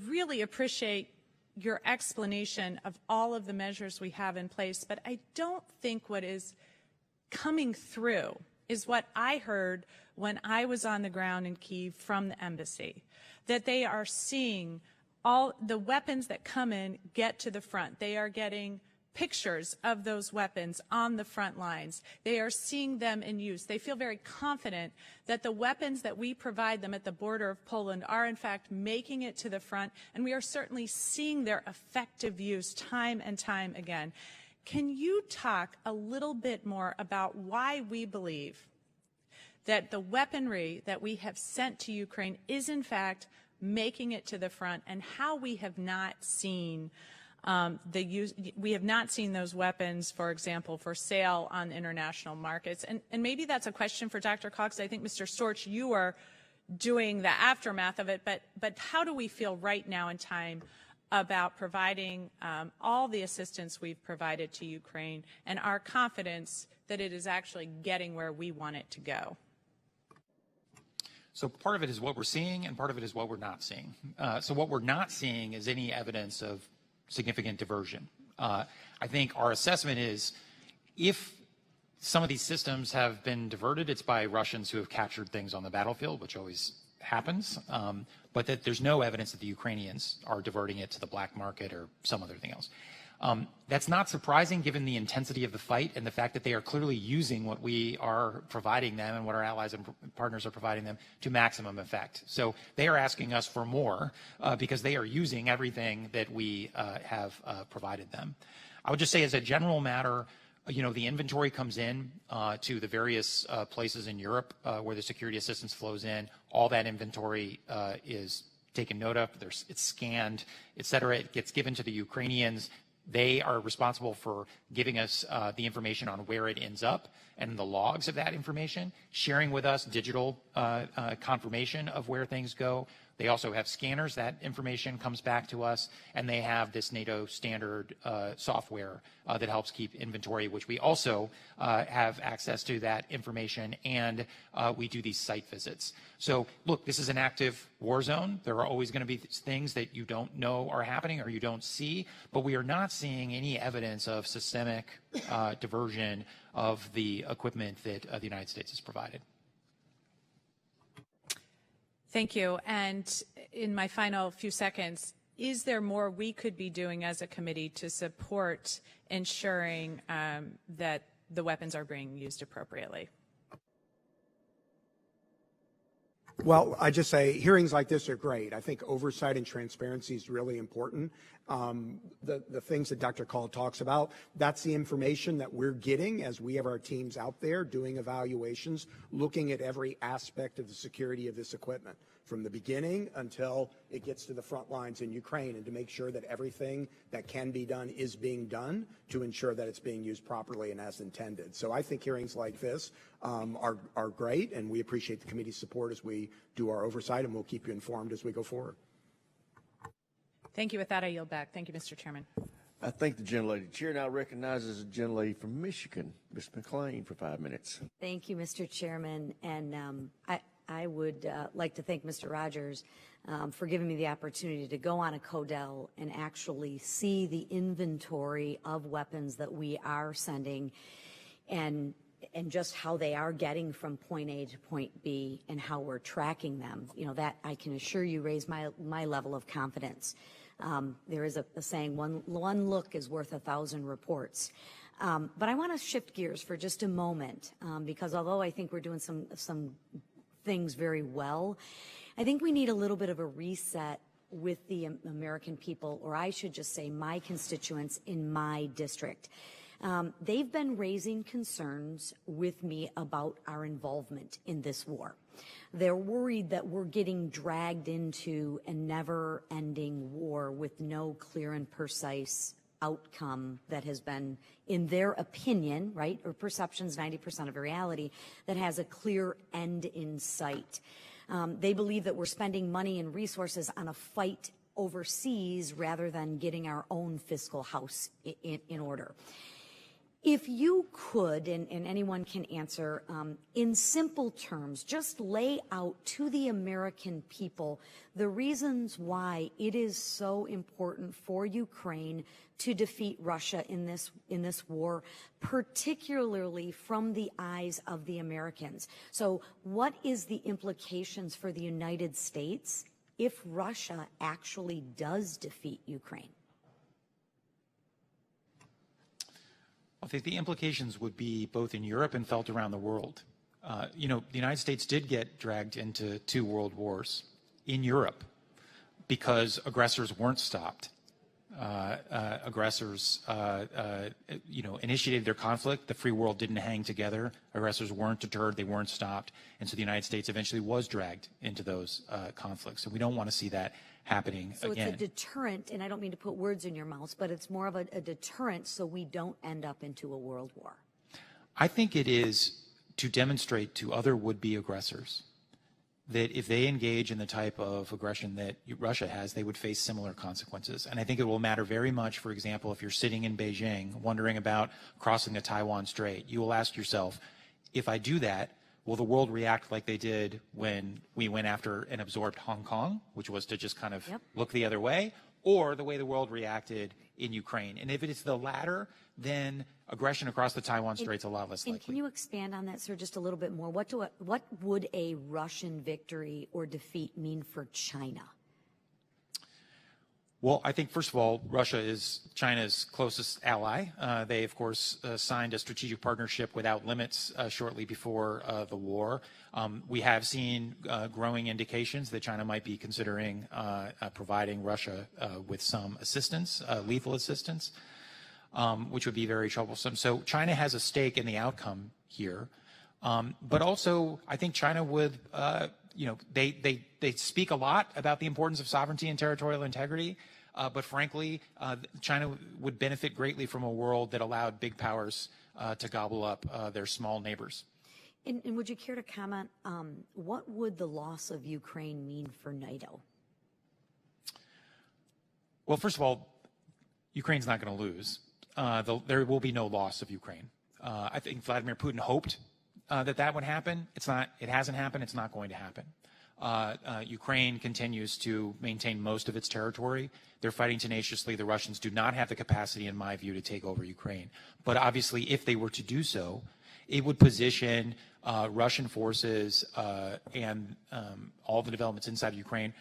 really appreciate your explanation of all of the measures we have in place, but I don't think what is coming through is what I heard when I was on the ground in Kyiv from the embassy, that they are seeing all the weapons that come in get to the front. They are getting pictures of those weapons on the front lines. They are seeing them in use. They feel very confident that the weapons that we provide them at the border of Poland are in fact making it to the front, and we are certainly seeing their effective use time and time again. Can you talk a little bit more about why we believe that the weaponry that we have sent to Ukraine is in fact making it to the front, and how we have not seen we have not seen those weapons, for example, for sale on international markets? And maybe that's a question for Dr. Cox. I think, Mr. Storch, you are doing the aftermath of it, but how do we feel right now in time about providing all the assistance we've provided to Ukraine and our confidence that it is actually getting where we want it to go? So part of it is what we're seeing, and part of it is what we're not seeing. So what we're not seeing is any evidence of significant diversion. I think our assessment is if some of these systems have been diverted, it's by Russians who have captured things on the battlefield, which always happens, but that there's no evidence that the Ukrainians are diverting it to the black market or some other thing else. That's not surprising given the intensity of the fight and the fact that they are clearly using what we are providing them and what our allies and partners are providing them to maximum effect. So they are asking us for more because they are using everything that we have provided them. I would just say as a general matter, the inventory comes in to the various places in Europe where the security assistance flows in. All that inventory is taken note of. It's scanned, et cetera. It gets given to the Ukrainians. They are responsible for giving us the information on where it ends up and the logs of that information, sharing with us digital confirmation of where things go. They also have scanners. That information comes back to us, and they have this NATO standard software that helps keep inventory, which we also have access to that information, and we do these site visits. So, look, this is an active war zone. There are always going to be things that you don't know are happening or you don't see, but we are not seeing any evidence of systemic diversion of the equipment that the United States has provided. Thank you. And in my final few seconds, is there more we could be doing as a committee to support ensuring that the weapons are being used appropriately? Well, I just say hearings like this are great. I think oversight and transparency is really important. The things that Dr. Kahl talks about, that's the information that we're getting as we have our teams out there doing evaluations, looking at every aspect of the security of this equipment from the beginning until it gets to the front lines in Ukraine, and to make sure that everything that can be done is being done to ensure that it's being used properly and as intended. So I think hearings like this are great, and we appreciate the committee's support as we do our oversight, and we'll keep you informed as we go forward. Thank you. With that, I yield back. Thank you, Mr. Chairman. I thank the gentlelady. Chair now recognizes the gentlelady from Michigan, Ms. McClain, for 5 minutes. Thank you, Mr. Chairman. And I would like to thank Mr. Rogers for giving me the opportunity to go on a CODEL and actually see the inventory of weapons that we are sending and just how they are getting from point A to point B and how we're tracking them. That I can assure you raised my level of confidence. There is a saying, one look is worth 1,000 reports. But I want to shift gears for just a moment because although I think we're doing some things very well, I think we need a little bit of a reset with the American people, or I should just say my constituents in my district. They've been raising concerns with me about our involvement in this war. They're worried that we're getting dragged into a never-ending war with no clear and precise outcome that has been, in their opinion, right, or perceptions, 90% of reality, that has a clear end in sight. They believe that we're spending money and resources on a fight overseas rather than getting our own fiscal house in order. If you could, and anyone can answer, in simple terms, just lay out to the American people the reasons why it is so important for Ukraine to defeat Russia in this war, particularly from the eyes of the Americans. So what is the implications for the United States if Russia actually does defeat Ukraine? I think the implications would be both in Europe and felt around the world. You know, the United States did get dragged into 2 world wars in Europe because aggressors weren't stopped. Aggressors, you know, initiated their conflict. The free world didn't hang together. Aggressors weren't deterred. They weren't stopped. And so the United States eventually was dragged into those conflicts. And we don't want to see that happening so again. It's a deterrent, and I don't mean to put words in your mouth, but it's more of a deterrent so we don't end up into a world war. I think it is to demonstrate to other would-be aggressors that if they engage in the type of aggression that Russia has, they would face similar consequences. And I think it will matter very much, for example, if you're sitting in Beijing wondering about crossing the Taiwan Strait, you will ask yourself, if I do that, will the world react like they did when we went after and absorbed Hong Kong, which was to just kind of look the other way, or the way the world reacted in Ukraine? And if it is the latter, then aggression across the Taiwan Strait's a lot less likely. And can you expand on that, sir, just a little bit more? What would a Russian victory or defeat mean for China? Well, I think, first of all, Russia is China's closest ally. They, of course, signed a strategic partnership without limits shortly before the war. We have seen growing indications that China might be considering providing Russia with some assistance, lethal assistance, which would be very troublesome. So China has a stake in the outcome here. But also, I think China would, you know, they speak a lot about the importance of sovereignty and territorial integrity. But frankly, China would benefit greatly from a world that allowed big powers to gobble up their small neighbors. And would you care to comment, what would the loss of Ukraine mean for NATO? Well, first of all, Ukraine's not going to lose. There will be no loss of Ukraine. I think Vladimir Putin hoped that would happen. It's not. It hasn't happened. It's not going to happen. Ukraine continues to maintain most of its territory. They're fighting tenaciously. The Russians do not have the capacity, in my view, to take over Ukraine. But obviously, if they were to do so, it would position Russian forces and all the developments inside Ukraine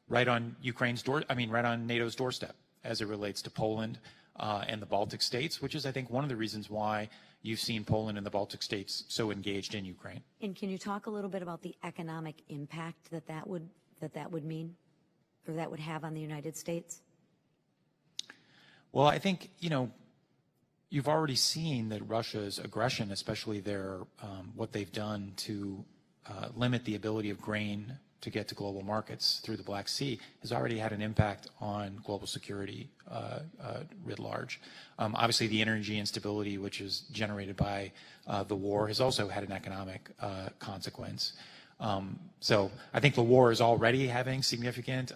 right on right on NATO's doorstep as it relates to Poland and the Baltic states, which is, I think, one of the reasons why you've seen Poland and the Baltic states so engaged in Ukraine. And can you talk a little bit about the economic impact that would mean, or that would have on the United States? Well, I think, you know, you've already seen that Russia's aggression, especially their what they've done to limit the ability of grain to get to global markets through the Black Sea, has already had an impact on global security writ large. Obviously, the energy instability, which is generated by the war, has also had an economic consequence. So I think the war is already having significant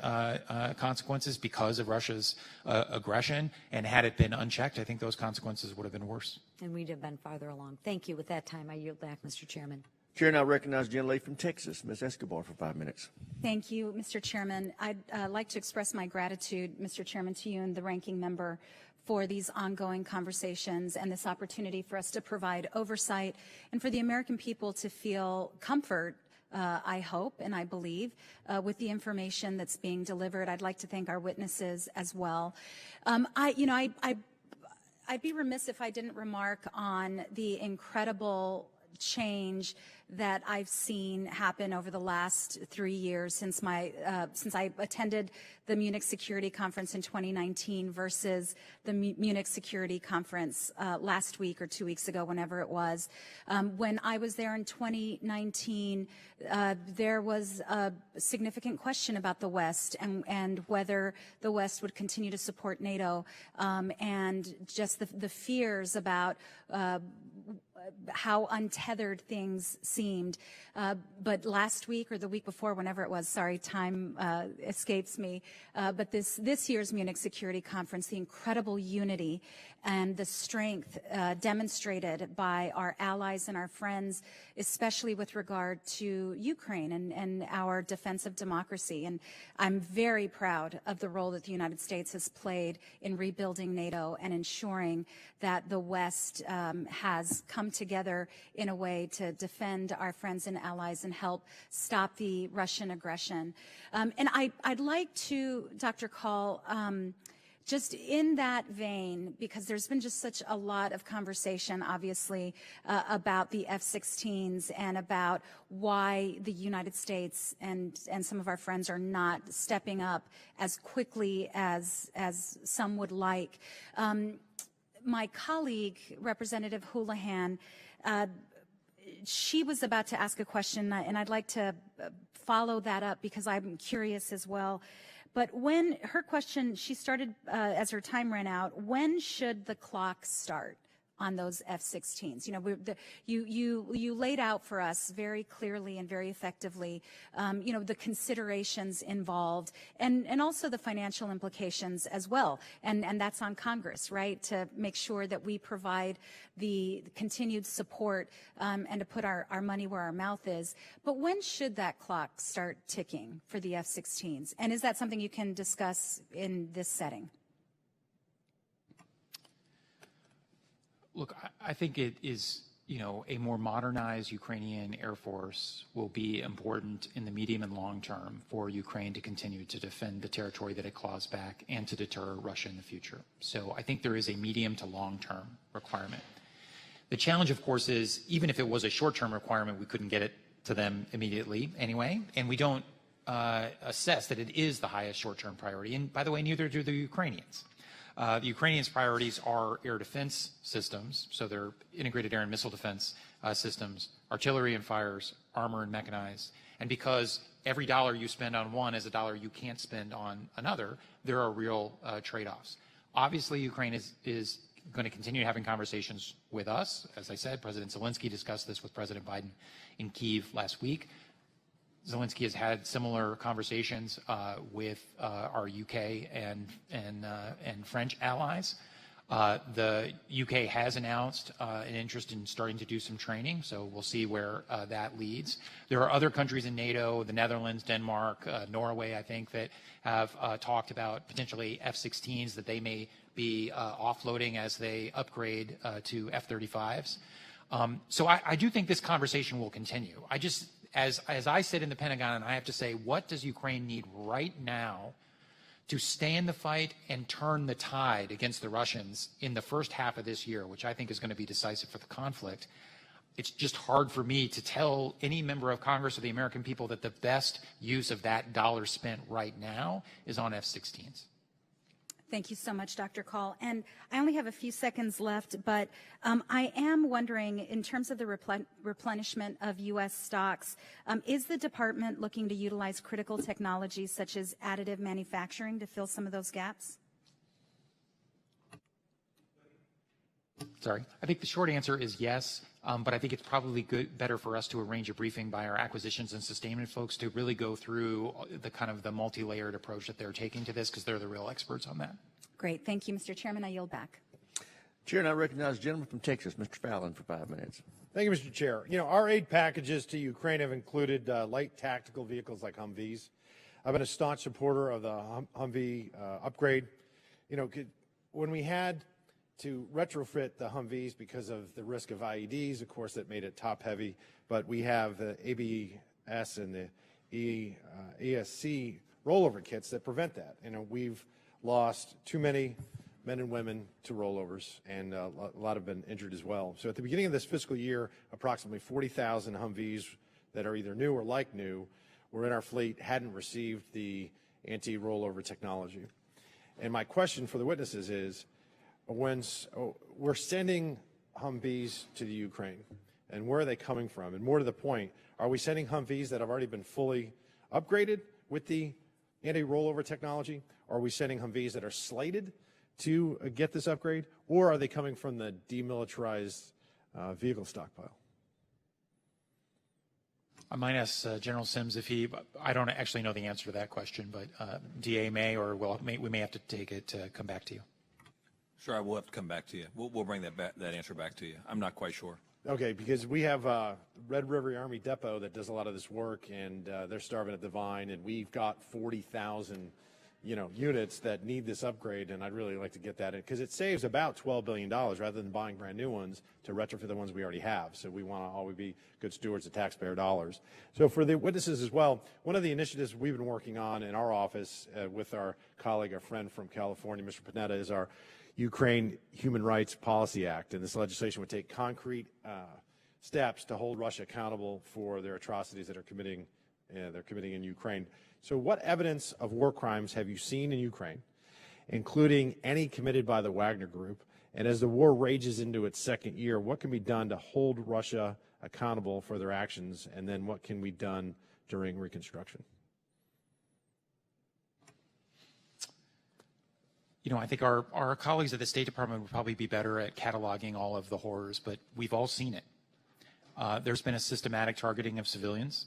consequences because of Russia's aggression, and had it been unchecked, I think those consequences would have been worse. And we'd have been farther along. Thank you. With that time, I yield back, Mr. Chairman. Chair now recognizes the gentlelady from Texas, Ms. Escobar, for 5 minutes. Thank you, Mr. Chairman. I'd like to express my gratitude, Mr. Chairman, to you and the ranking member for these ongoing conversations and this opportunity for us to provide oversight and for the American people to feel comfort, I hope and I believe, with the information that's being delivered. I'd like to thank our witnesses as well. I'd be remiss if I didn't remark on the incredible change that I've seen happen over the last 3 years since I attended the Munich Security Conference in 2019 versus the Munich Security Conference last week or 2 weeks ago, whenever it was. When I was there in 2019, there was a significant question about the West and whether the West would continue to support NATO, and just the fears about how untethered things seemed. But last week or the week before, whenever it was, sorry, time escapes me, but this year's Munich Security Conference, the incredible unity and the strength demonstrated by our allies and our friends, especially with regard to Ukraine and our defense of democracy. And I'm very proud of the role that the United States has played in rebuilding NATO and ensuring that the West has come together in a way to defend our friends and allies and help stop the Russian aggression. And I'd like to, Dr. Kahl, Just in that vein, because there's been just such a lot of conversation, obviously, about the F-16s and about why the United States and some of our friends are not stepping up as quickly as some would like. My colleague, Representative Houlihan, she was about to ask a question, and I'd like to follow that up because I'm curious as well. But when her question, she started as her time ran out, when should the clock start on those F-16s? You know, you laid out for us very clearly and very effectively, you know, the considerations involved and also the financial implications as well. And that's on Congress, right, to make sure that we provide the continued support and to put our money where our mouth is. But when should that clock start ticking for the F-16s? And is that something you can discuss in this setting? Look, I think it is, you know, a more modernized Ukrainian Air Force will be important in the medium and long term for Ukraine to continue to defend the territory that it claws back and to deter Russia in the future. So I think there is a medium to long term requirement. The challenge, of course, is even if it was a short term requirement, we couldn't get it to them immediately anyway, and we don't assess that it is the highest short term priority. And by the way, neither do the Ukrainians. The Ukrainians' priorities are air defense systems, so they're integrated air and missile defense systems, artillery and fires, armor and mechanized. And because every dollar you spend on one is a dollar you can't spend on another, there are real trade-offs. Obviously, Ukraine is going to continue having conversations with us. As I said, President Zelensky discussed this with President Biden in Kyiv last week. Zelensky has had similar conversations with our UK and French allies. The UK has announced an interest in starting to do some training, so we'll see where that leads. There are other countries in NATO, the Netherlands, Denmark, Norway, I think, that have talked about potentially F-16s that they may be offloading as they upgrade to F-35s. So I do think this conversation will continue. As I sit in the Pentagon, I have to say, what does Ukraine need right now to stay in the fight and turn the tide against the Russians in the first half of this year, which I think is going to be decisive for the conflict? It's just hard for me to tell any member of Congress or the American people that the best use of that dollar spent right now is on F-16s. Thank you so much, Dr. Kahl. And I only have a few seconds left, but I am wondering, in terms of the replenishment of U.S. stocks, is the department looking to utilize critical technologies such as additive manufacturing to fill some of those gaps? Sorry. I think the short answer is yes, but I think it's probably better for us to arrange a briefing by our acquisitions and sustainment folks to really go through the kind of the multi-layered approach that they're taking to this, because they're the real experts on that. Great. Thank you, Mr. Chairman. I yield back. Chair, and I recognize the gentleman from Texas, Mr. Fallon, for 5 minutes. Thank you, Mr. Chair. You know, our aid packages to Ukraine have included light tactical vehicles like Humvees. I've been a staunch supporter of the Humvee upgrade. You know, when we had to retrofit the Humvees because of the risk of IEDs, of course, that made it top heavy, but we have the ABS and the ESC rollover kits that prevent that. You know, we've lost too many men and women to rollovers, and a lot have been injured as well. So at the beginning of this fiscal year, approximately 40,000 Humvees that are either new or like new were in our fleet, hadn't received the anti-rollover technology. And my question for the witnesses is, when we're sending Humvees to the Ukraine, and where are they coming from? And more to the point, are we sending Humvees that have already been fully upgraded with the anti-rollover technology? Or are we sending Humvees that are slated to get this upgrade? Or are they coming from the demilitarized vehicle stockpile? I might ask General Sims if I don't actually know the answer to that question, but DA may, or we may have to take it to come back to you. Sure, I will have to come back to you. We'll bring that answer back to you. I'm not quite sure. Okay, because we have Red River Army Depot that does a lot of this work, and they're starving at the vine, and we've got 40,000 units that need this upgrade, and I'd really like to get that in because it saves about $12 billion rather than buying brand new ones to retrofit the ones we already have. So we want to always be good stewards of taxpayer dollars. So for the witnesses as well, one of the initiatives we've been working on in our office with our colleague, our friend from California, Mr. Panetta, is our Ukraine Human Rights Policy Act, and this legislation would take concrete steps to hold Russia accountable for their atrocities that they're committing in Ukraine. So what evidence of war crimes have you seen in Ukraine, including any committed by the Wagner Group? And as the war rages into its second year, what can be done to hold Russia accountable for their actions? And then what can be done during reconstruction? I think our colleagues at the State Department would probably be better at cataloging all of the horrors, but we've all seen it. There's been a systematic targeting of civilians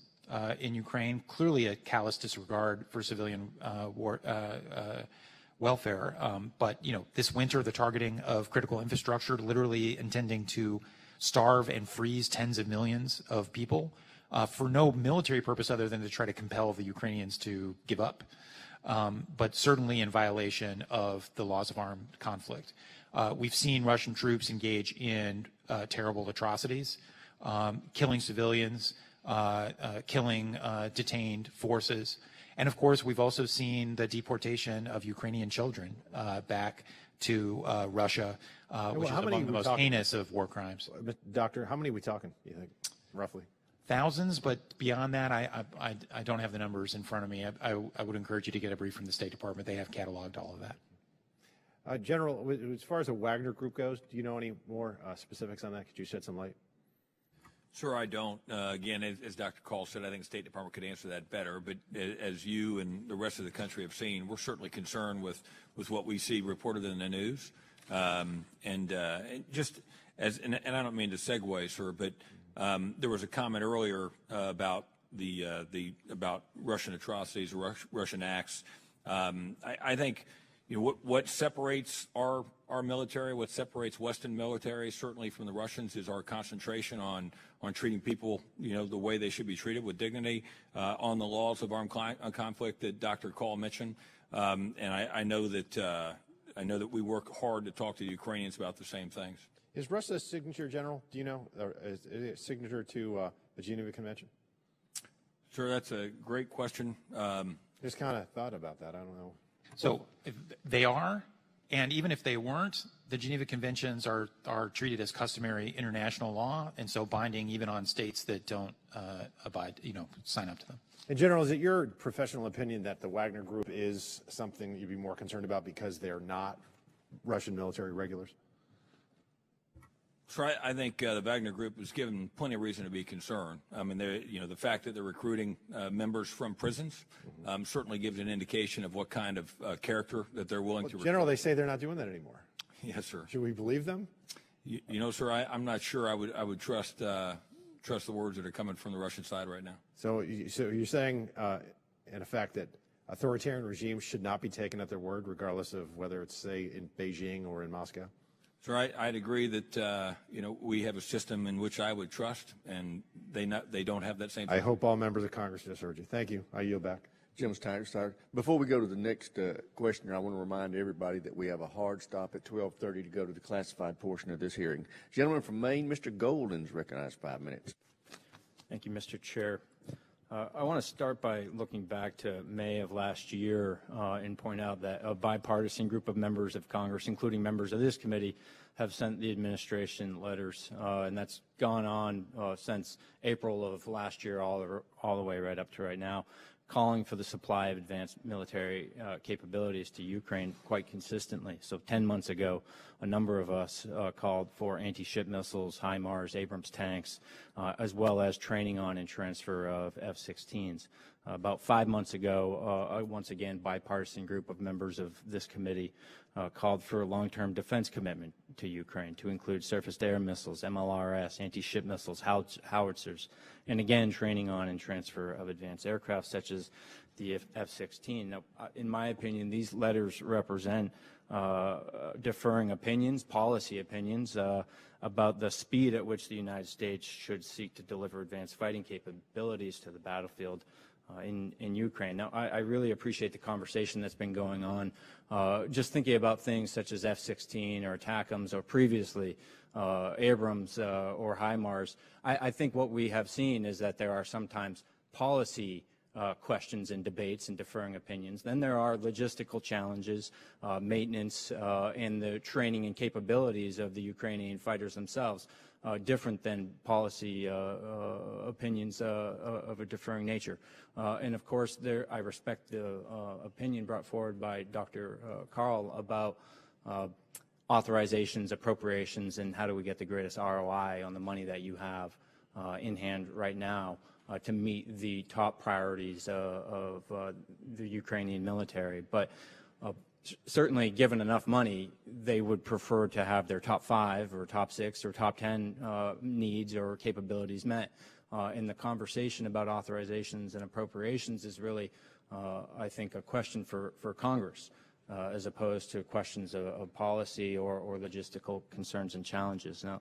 in Ukraine, clearly a callous disregard for civilian welfare. But this winter, the targeting of critical infrastructure, literally intending to starve and freeze tens of millions of people for no military purpose other than to try to compel the Ukrainians to give up. But certainly in violation of the laws of armed conflict. We've seen Russian troops engage in terrible atrocities, killing civilians, killing detained forces. And of course, we've also seen the deportation of Ukrainian children back to Russia, which is among the most heinous of war crimes. Doctor, how many are we talking, do you think, roughly? Thousands, but beyond that, I don't have the numbers in front of me. I would encourage you to get a brief from the State Department. They have cataloged all of that. General, as far as the Wagner Group goes, do you know any more specifics on that? Could you shed some light? Sure, I don't. Again, as Dr. Kahl said, I think the State Department could answer that better. But as you and the rest of the country have seen, we're certainly concerned with what we see reported in the news. And I don't mean to segue, sir, but there was a comment earlier about about Russian atrocities, Russian acts. I think what separates our military, what separates Western military, certainly from the Russians, is our concentration on treating people, the way they should be treated, with dignity, on the laws of armed conflict that Dr. Kahl mentioned. And I know that we work hard to talk to the Ukrainians about the same things. Is Russia a signature, General? Do you know? Is it a signature to the Geneva Convention? Sure, that's a great question. Just kind of thought about that. I don't know. So if they are, and even if they weren't, the Geneva Conventions are treated as customary international law, and so binding even on states that don't sign up to them. And General, is it your professional opinion that the Wagner Group is something that you'd be more concerned about because they're not Russian military regulars? So I think the Wagner Group was given plenty of reason to be concerned. I mean, the fact that they're recruiting members from prisons certainly gives an indication of what kind of character that they're willing to recruit. General, they say they're not doing that anymore. Yes, sir. Should we believe them? Sir, I'm not sure I would trust the words that are coming from the Russian side right now. So you're saying, in effect, that authoritarian regimes should not be taken at their word, regardless of whether it's, say, in Beijing or in Moscow? Sir, I'd agree that we have a system in which I would trust, and they don't have that same. I hope all members of Congress just heard you. Thank you. I yield back. Jim's time started. Before we go to the next questioner, I want to remind everybody that we have a hard stop at 12:30 to go to the classified portion of this hearing. Gentleman from Maine, Mr. Golden's recognized 5 minutes. Thank you, Mr. Chair. I want to start by looking back to May of last year and point out that a bipartisan group of members of Congress, including members of this committee, have sent the administration letters, and that's gone on since April of last year all the way right up to right now, calling for the supply of advanced military capabilities to Ukraine quite consistently. So 10 months ago, a number of us called for anti-ship missiles, HIMARS, Abrams tanks, as well as training on and transfer of F-16s. About 5 months ago, once again, bipartisan group of members of this committee called for a long-term defense commitment to Ukraine to include surface-to-air missiles, MLRS, anti-ship missiles, howitzers, and again, training on and transfer of advanced aircraft such as the F-16. Now, in my opinion, these letters represent differing opinions, policy opinions, about the speed at which the United States should seek to deliver advanced fighting capabilities to the battlefield in Ukraine. Now, I really appreciate the conversation that's been going on. Just thinking about things such as F-16 or ATACMS or previously Abrams or HIMARS, I think what we have seen is that there are sometimes policy questions and debates and differing opinions. Then there are logistical challenges, maintenance, and the training and capabilities of the Ukrainian fighters themselves, different than policy opinions of a differing nature. And of course, I respect the opinion brought forward by Dr. Kahl about authorizations, appropriations, and how do we get the greatest ROI on the money that you have in hand right now to meet the top priorities of the Ukrainian military. But certainly, given enough money, they would prefer to have their top 5 or top 6 or top 10 needs or capabilities met. And the conversation about authorizations and appropriations is really, I think, a question for Congress, as opposed to questions of policy or logistical concerns and challenges. Now,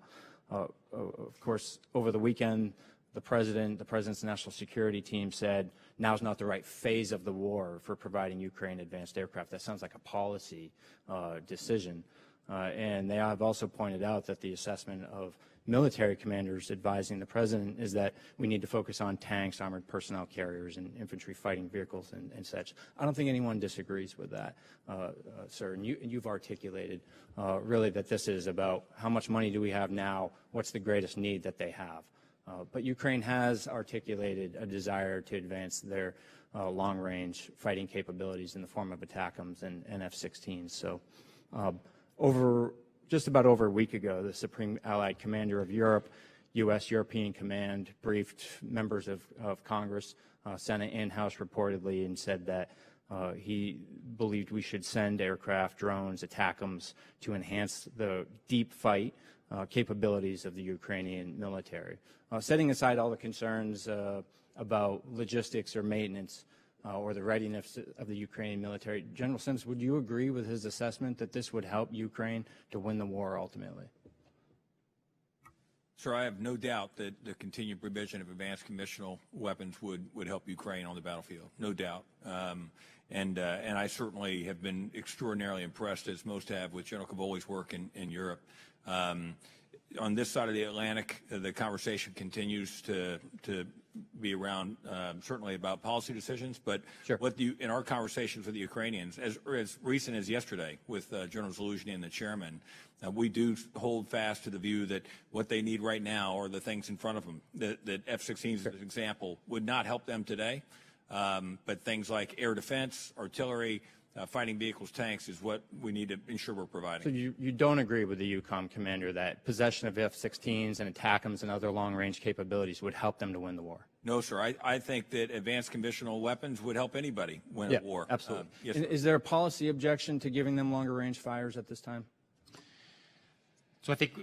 of course, over the weekend, the President's national security team said now's not the right phase of the war for providing Ukraine advanced aircraft. That sounds like a policy decision. And they have also pointed out that the assessment of military commanders advising the President is that we need to focus on tanks, armored personnel carriers, and infantry fighting vehicles and such. I don't think anyone disagrees with that, sir. And you've articulated really that this is about how much money do we have now, what's the greatest need that they have. But Ukraine has articulated a desire to advance their long-range fighting capabilities in the form of ATACMS and F-16s. So just about over a week ago, the Supreme Allied Commander of Europe, U.S. European Command, briefed members of Congress, Senate and House reportedly, and said that he believed we should send aircraft, drones, ATACMS to enhance the deep fight capabilities of the Ukrainian military. Setting aside all the concerns about logistics or maintenance or the readiness of the Ukrainian military, General Sims, would you agree with his assessment that this would help Ukraine to win the war ultimately? Sir, I have no doubt that the continued provision of advanced conventional weapons would help Ukraine on the battlefield, no doubt. And I certainly have been extraordinarily impressed, as most have, with General Cavoli's work in Europe. On this side of the Atlantic, the conversation continues to be around certainly about policy decisions, but in our conversations with the Ukrainians, as recent as yesterday with General Zaluzhny and the chairman, we do hold fast to the view that what they need right now are the things in front of them. That F-16s, as an example, would not help them today, but things like air defense, artillery, fighting vehicles, tanks is what we need to ensure we're providing. So you don't agree with the EUCOM commander that possession of F-16s and ATACMS and other long-range capabilities would help them to win the war? No, sir. I think that advanced conventional weapons would help anybody win a war. Absolutely. Yes, is there a policy objection to giving them longer-range fires at this time? So I think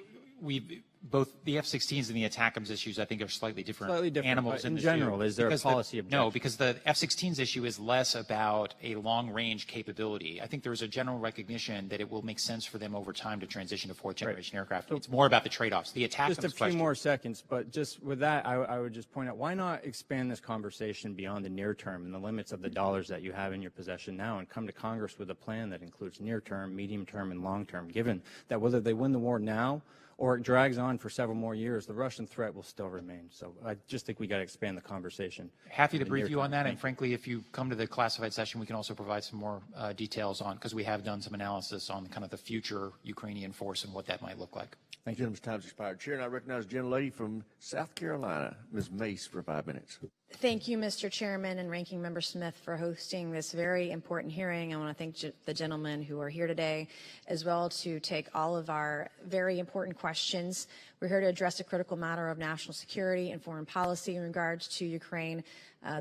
both the F-16s and the ATACMS issues, I think, are slightly different animals in general. Is there a policy objection? No, because the F-16s issue is less about a long-range capability. I think there's a general recognition that it will make sense for them over time to transition to fourth-generation aircraft. So it's more about the trade-offs. The ATACMS just a few more seconds, but just with that, I would just point out, why not expand this conversation beyond the near term and the limits of the dollars that you have in your possession now and come to Congress with a plan that includes near-term, medium-term, and long-term, given that whether they win the war now or it drags on for several more years, the Russian threat will still remain. So I just think we got to expand the conversation. Happy to brief you on that, and frankly, if you come to the classified session, we can also provide some more details on, because we have done some analysis on kind of the future Ukrainian force and what that might look like. Thank you. Gentleman's time's expired. Chair, and I recognize the gentlelady from South Carolina, Ms. Mace, for 5 minutes. Thank you, Mr. Chairman and Ranking Member Smith, for hosting this very important hearing. I want to thank the gentlemen who are here today, as well to take all of our very important questions. We're here to address a critical matter of national security and foreign policy in regards to Ukraine,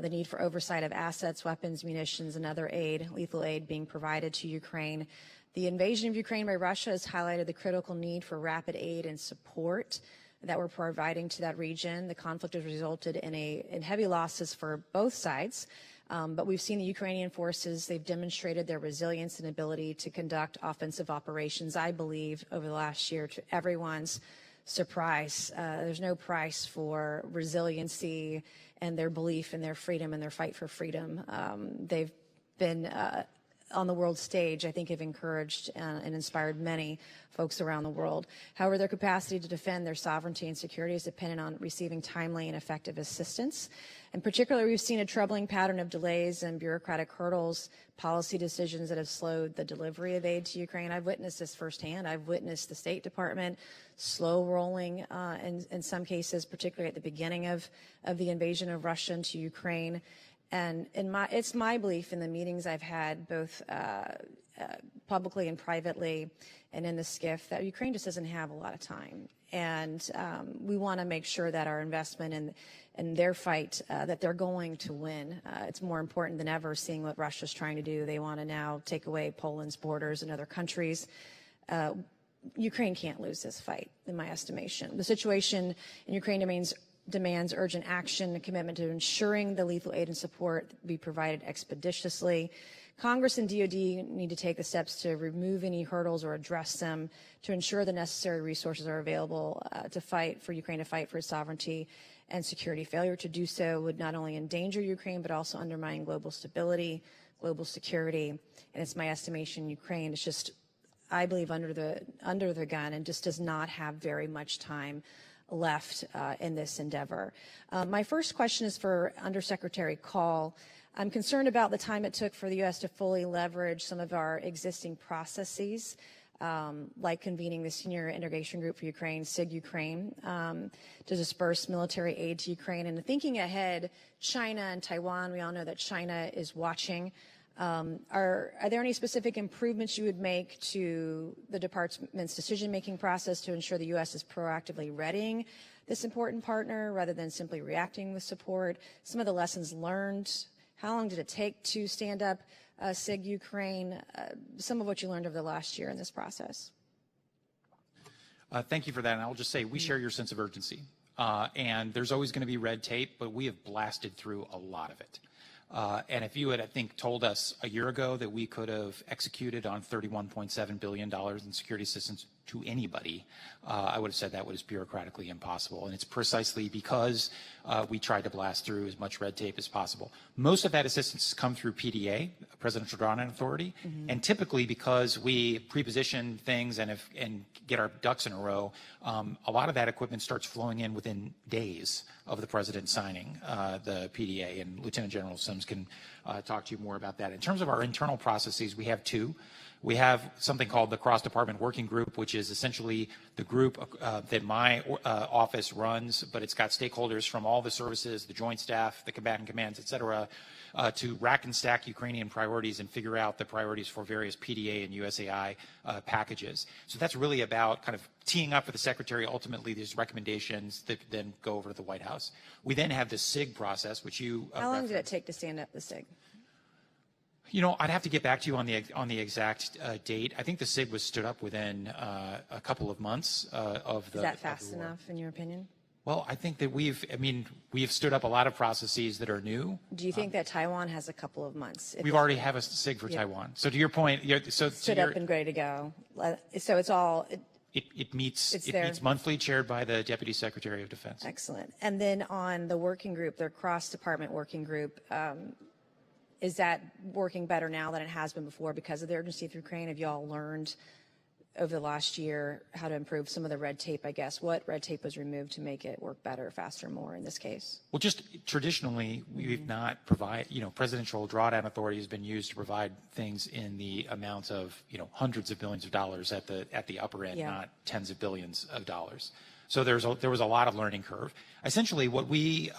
the need for oversight of assets, weapons, munitions, and other aid, lethal aid being provided to Ukraine. The invasion of Ukraine by Russia has highlighted the critical need for rapid aid and support that we're providing to that region. The conflict has resulted in heavy losses for both sides, but we've seen the Ukrainian forces, they've demonstrated their resilience and ability to conduct offensive operations, I believe, over the last year, to everyone's surprise. There's no price for resiliency and their belief in their freedom and their fight for freedom. They've been on the world stage, I think, have encouraged and inspired many folks around the world. However, their capacity to defend their sovereignty and security is dependent on receiving timely and effective assistance. In particular, we've seen a troubling pattern of delays and bureaucratic hurdles, policy decisions that have slowed the delivery of aid to Ukraine. I've witnessed this firsthand. I've witnessed the State Department slow rolling in some cases, particularly at the beginning of the invasion of Russia into Ukraine. And it's my belief in the meetings I've had, both publicly and privately, and in the SCIF, that Ukraine just doesn't have a lot of time. And we want to make sure that our investment in their fight, that they're going to win. It's more important than ever, seeing what Russia's trying to do. They want to now take away Poland's borders and other countries. Ukraine can't lose this fight, in my estimation. The situation in Ukraine demands urgent action, a commitment to ensuring the lethal aid and support be provided expeditiously. Congress and DoD need to take the steps to remove any hurdles or address them to ensure the necessary resources are available to fight for Ukraine to fight for its sovereignty and security. Failure to do so would not only endanger Ukraine, but also undermine global stability, global security. And it's my estimation Ukraine is just, I believe, under the gun and just does not have very much time left in this endeavor. My first question is for Undersecretary Kahl. I'm concerned about the time it took for the U.S. to fully leverage some of our existing processes, like convening the Senior Integration Group for Ukraine, SIG Ukraine, to disperse military aid to Ukraine. And thinking ahead, China and Taiwan, we all know that China is watching. Are there any specific improvements you would make to the department's decision-making process to ensure the U.S. is proactively readying this important partner rather than simply reacting with support? Some of the lessons learned. How long did it take to stand up SIG Ukraine? Some of what you learned over the last year in this process. Thank you for that. And I'll just say we share your sense of urgency. And there's always going to be red tape, but we have blasted through a lot of it. And if you had, I think, told us a year ago that we could have executed on $31.7 billion in security assistance to anybody, I would have said that was bureaucratically impossible. And it's precisely because we tried to blast through as much red tape as possible. Most of that assistance has come through PDA, Presidential Drawdown Authority, and typically because we pre-position things and get our ducks in a row, a lot of that equipment starts flowing in within days of the president signing the PDA, and Lieutenant General Sims can talk to you more about that. In terms of our internal processes, we have two. We have something called the Cross-Department Working Group, which is essentially the group that my office runs, but it's got stakeholders from all the services, the Joint Staff, the combatant commands, et cetera, to rack and stack Ukrainian priorities and figure out the priorities for various PDA and USAI packages. So that's really about kind of teeing up with the Secretary, ultimately these recommendations that then go over to the White House. We then have the SIG process, which you How long did it take to stand up the SIG? You know, I'd have to get back to you on the exact date. I think the SIG was stood up within a couple of months of the. Is that fast enough, in your opinion? Well, I think that we've stood up a lot of processes that are new. Do you think that Taiwan has a couple of months? We've already have a SIG for Taiwan. So to your point, stood up and ready to go. So it's all. It meets monthly, chaired by the Deputy Secretary of Defense. Excellent. And then on the working group, their cross-department working group. Is that working better now than it has been before because of the urgency of Ukraine? Have you all learned over the last year how to improve some of the red tape, I guess? What red tape was removed to make it work better, faster, more in this case? Well, just traditionally, we've not provided, Presidential Drawdown Authority has been used to provide things in the amount of, hundreds of billions of dollars at the upper end, not tens of billions of dollars. So there was a lot of learning curve. Essentially, what we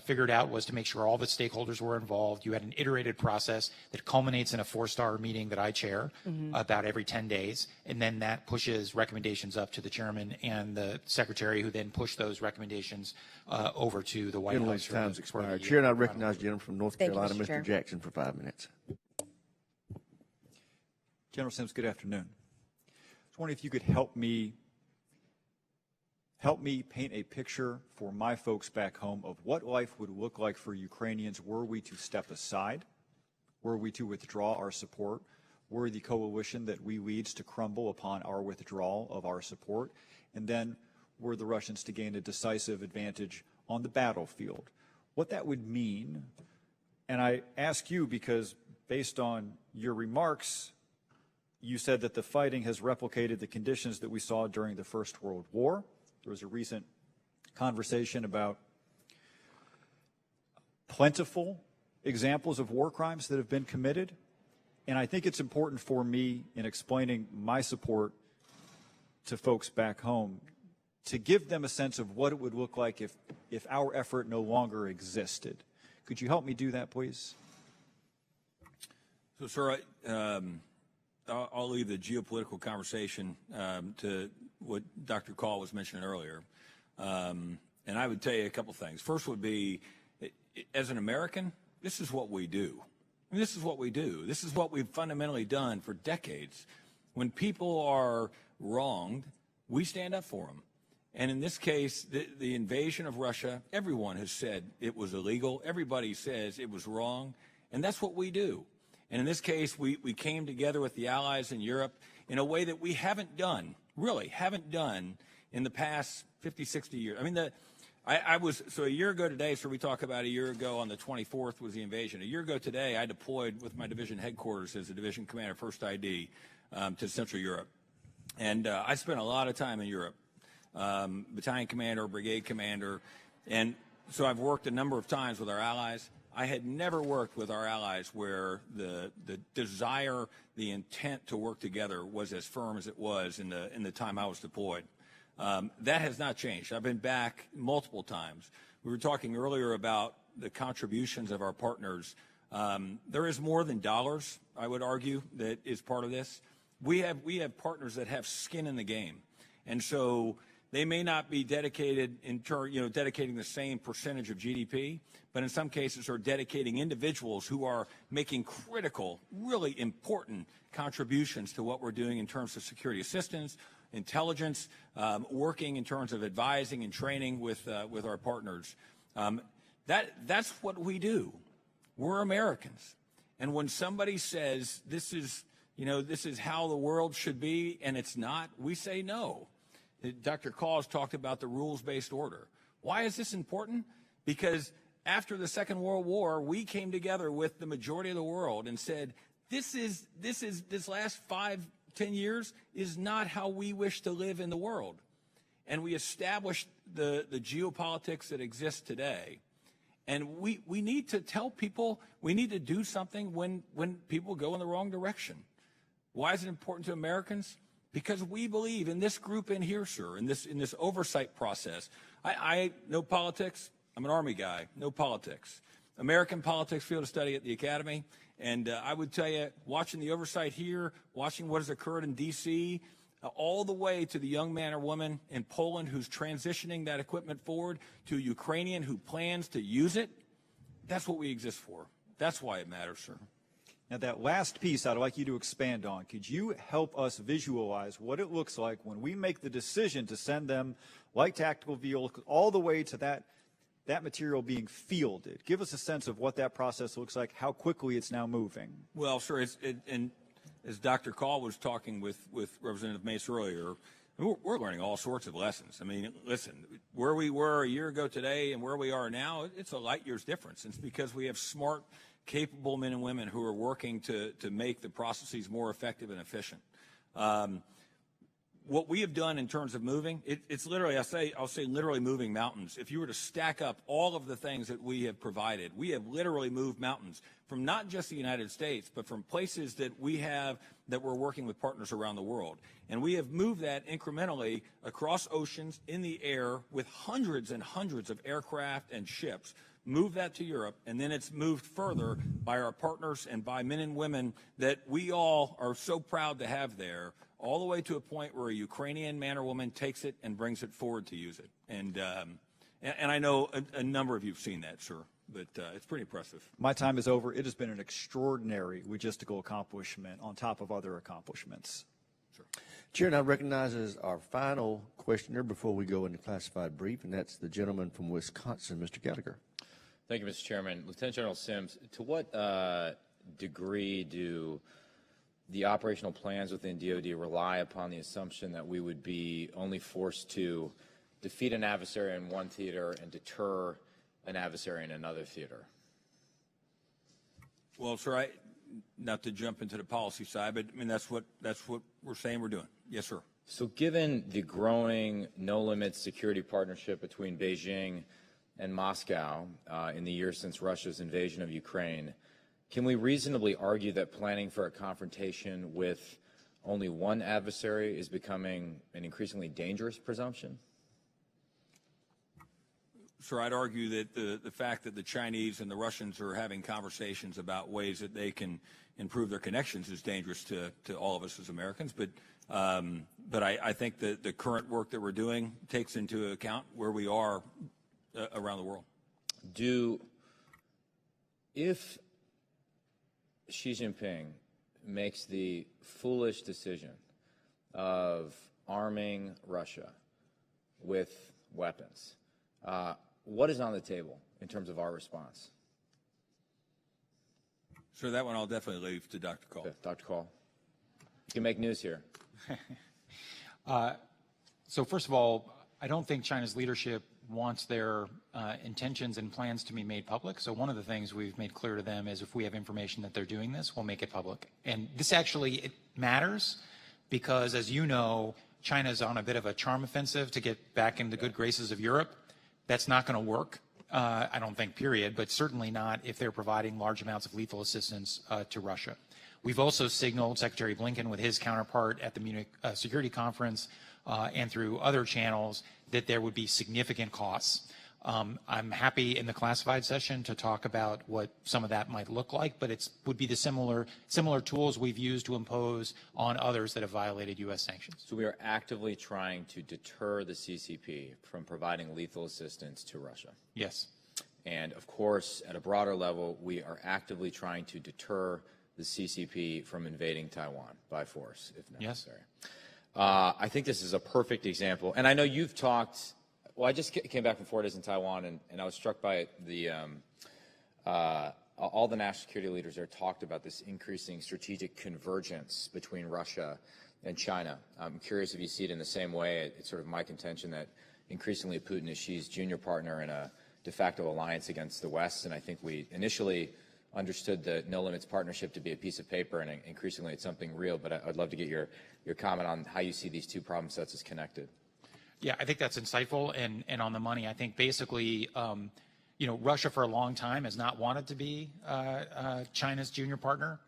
figured out was to make sure all the stakeholders were involved. You had an iterated process that culminates in a 4-star meeting that I chair about every 10 days, and then that pushes recommendations up to the chairman and the secretary, who then push those recommendations over to the White House. Time's expired. Chair, and I recognize the gentleman from North Carolina, Mr. Jackson, for 5 minutes. General Sims, good afternoon. I was wondering if you could help me paint a picture for my folks back home of what life would look like for Ukrainians were we to step aside, were we to withdraw our support, were the coalition that we lead to crumble upon our withdrawal of our support, and then were the Russians to gain a decisive advantage on the battlefield. what that would mean. And I ask you because based on your remarks, you said that the fighting has replicated the conditions that we saw during the First World War. There was a recent conversation about plentiful examples of war crimes that have been committed. And I think it's important for me in explaining my support to folks back home to give them a sense of what it would look like if our effort no longer existed. Could you help me do that, please? So, sir, I'll leave the geopolitical conversation to what Dr. Kahl was mentioning earlier. And I would tell you a couple things. First would be, as an American, this is what we do. I mean, this is what we do. This is what we've fundamentally done for decades. When people are wronged, we stand up for them. And in this case, the invasion of Russia, everyone has said it was illegal. Everybody says it was wrong. And that's what we do. And in this case, we came together with the allies in Europe in a way that we haven't done, really haven't done in the past 50, 60 years. I mean, so a year ago today, so we talk about a year ago on the 24th was the invasion. A year ago today, I deployed with my division headquarters as a division commander, 1st ID, to Central Europe. And I spent a lot of time in Europe, battalion commander, brigade commander. And so I've worked a number of times with our allies. I had never worked with our allies where the desire, the intent to work together was as firm as it was in the time I was deployed. That has not changed. I've been back multiple times. We were talking earlier about the contributions of our partners. There is more than dollars, I would argue, that is part of this. We have partners that have skin in the game, and so they may not be dedicated dedicating the same percentage of GDP, but in some cases are dedicating individuals who are making critical, really important contributions to what we're doing in terms of security assistance, intelligence, working in terms of advising and training with our partners. That's what we do. We're Americans, and when somebody says this is how the world should be, and it's not, we say no. Dr. Kahl has talked about the rules-based order. Why is this important? Because after the Second World War, we came together with the majority of the world and said, this last 5-10 years is not how we wish to live in the world. And we established the geopolitics that exist today. And we need to tell people, we need to do something when people go in the wrong direction. Why is it important to Americans? Because we believe in this group in here, sir, in this oversight process. I know politics. I'm an Army guy. No politics. American politics field of study at the Academy. And I would tell you, watching the oversight here, watching what has occurred in D.C., all the way to the young man or woman in Poland who's transitioning that equipment forward, to a Ukrainian who plans to use it, that's what we exist for. That's why it matters, sir. Now, that last piece I'd like you to expand on. Could you help us visualize what it looks like when we make the decision to send them light tactical vehicles all the way to that material being fielded? Give us a sense of what that process looks like, how quickly it's now moving. Well, sir, and as Dr. Kahl was talking with Representative Mace earlier, we're learning all sorts of lessons. I mean, listen, where we were a year ago today and where we are now, it's a light year's difference. It's because we have smart, capable men and women who are working to make the processes more effective and efficient. What we have done in terms of moving, it's literally, I'll say literally moving mountains. If you were to stack up all of the things that we have provided, we have literally moved mountains from not just the United States, but from places that that we're working with partners around the world. And we have moved that incrementally across oceans, in the air, with hundreds and hundreds of aircraft and ships. Move that to Europe, and then it's moved further by our partners and by men and women that we all are so proud to have there, all the way to a point where a Ukrainian man or woman takes it and brings it forward to use it. And I know a number of you have seen that, sir, but it's pretty impressive. My time is over. It has been an extraordinary logistical accomplishment on top of other accomplishments. Sure. Chair now recognizes our final questioner before we go into classified brief, and that's the gentleman from Wisconsin, Mr. Gallagher. Thank you, Mr. Chairman. Lieutenant General Sims, to what degree do the operational plans within DoD rely upon the assumption that we would be only forced to defeat an adversary in one theater and deter an adversary in another theater? Well, sir, not to jump into the policy side, but I mean that's what we're saying we're doing. Yes, sir. So given the growing no-limits security partnership between Beijing and Moscow in the years since Russia's invasion of Ukraine, can we reasonably argue that planning for a confrontation with only one adversary is becoming an increasingly dangerous presumption? Sir, I'd argue that the fact that the Chinese and the Russians are having conversations about ways that they can improve their connections is dangerous to all of us as Americans. But I think that the current work that we're doing takes into account where we are around the world. If Xi Jinping makes the foolish decision of arming Russia with weapons, what is on the table in terms of our response? Sir, that one I'll definitely leave to Dr. Kahl. Okay, Dr. Kahl, you can make news here. So first of all, I don't think China's leadership wants their intentions and plans to be made public. So one of the things we've made clear to them is if we have information that they're doing this, we'll make it public. And this actually, it matters because, as you know, China's on a bit of a charm offensive to get back in the good graces of Europe. That's not going to work, I don't think, period, but certainly not if they're providing large amounts of lethal assistance to Russia. We've also signaled Secretary Blinken with his counterpart at the Munich Security Conference and through other channels that there would be significant costs. I'm happy in the classified session to talk about what some of that might look like, but it would be the similar tools we've used to impose on others that have violated U.S. sanctions. So we are actively trying to deter the CCP from providing lethal assistance to Russia. Yes. And of course, at a broader level, we are actively trying to deter the CCP from invading Taiwan by force, if necessary. Yes. I think this is a perfect example. And I know you've talked, well, I just came back from 4 days in Taiwan, and I was struck by the all the national security leaders there talked about this increasing strategic convergence between Russia and China. I'm curious if you see it in the same way. It's sort of my contention that increasingly Putin is Xi's junior partner in a de facto alliance against the West, and I think we initially understood the No Limits partnership to be a piece of paper, and increasingly it's something real. But I'd love to get your comment on how you see these two problem sets as connected. Yeah, I think that's insightful and on the money. I think basically, Russia for a long time has not wanted to be China's junior partner.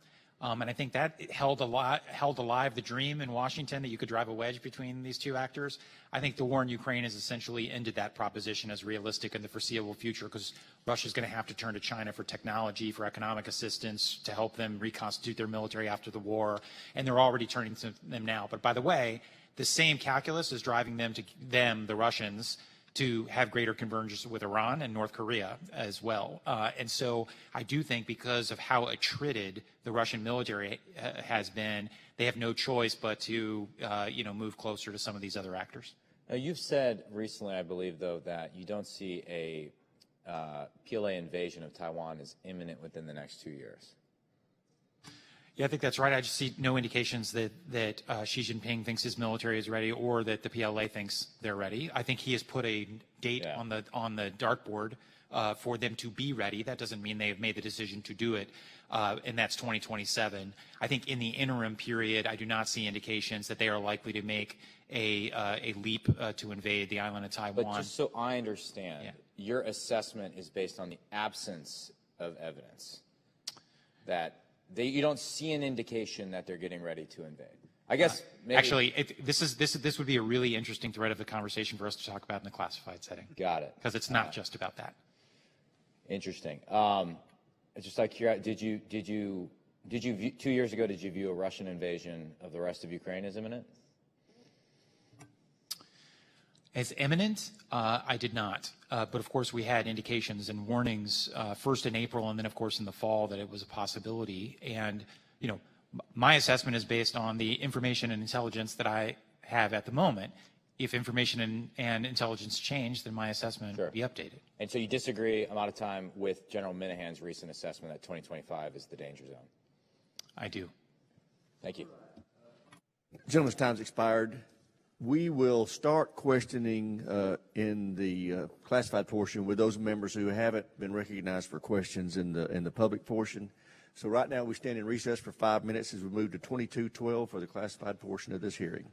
And I think that held alive the dream in Washington that you could drive a wedge between these two actors. I think the war in Ukraine has essentially ended that proposition as realistic in the foreseeable future because Russia's going to have to turn to China for technology, for economic assistance, to help them reconstitute their military after the war. And they're already turning to them now. But by the way, the same calculus is driving the Russians, to have greater convergence with Iran and North Korea as well. And so I do think because of how attrited the Russian military has been, they have no choice but to, move closer to some of these other actors. Now, you've said recently, I believe, though, that you don't see a PLA invasion of Taiwan as imminent within the next 2 years. Yeah, I think that's right. I just see no indications that Xi Jinping thinks his military is ready or that the PLA thinks they're ready. I think he has put a date on the dartboard for them to be ready. That doesn't mean they have made the decision to do it, and that's 2027. I think in the interim period, I do not see indications that they are likely to make a leap to invade the island of Taiwan. But just so I understand, your assessment is based on the absence of evidence that you don't see an indication that they're getting ready to invade. I guess maybe actually, this would be a really interesting thread of the conversation for us to talk about in the classified setting. Got it. Because it's not just about that. Interesting. Just like did you view, 2 years ago? Did you view a Russian invasion of the rest of Ukraine as imminent? As imminent, I did not. But of course, we had indications and warnings first in April and then, of course, in the fall that it was a possibility. And, my assessment is based on the information and intelligence that I have at the moment. If information and intelligence change, then my assessment will be updated. And so you disagree, I'm out of time, with General Minahan's recent assessment that 2025 is the danger zone? I do. Thank you. Gentleman's time's expired. We will start questioning in the classified portion with those members who haven't been recognized for questions in the public portion. So right now we stand in recess for 5 minutes as we move to 2212 for the classified portion of this hearing.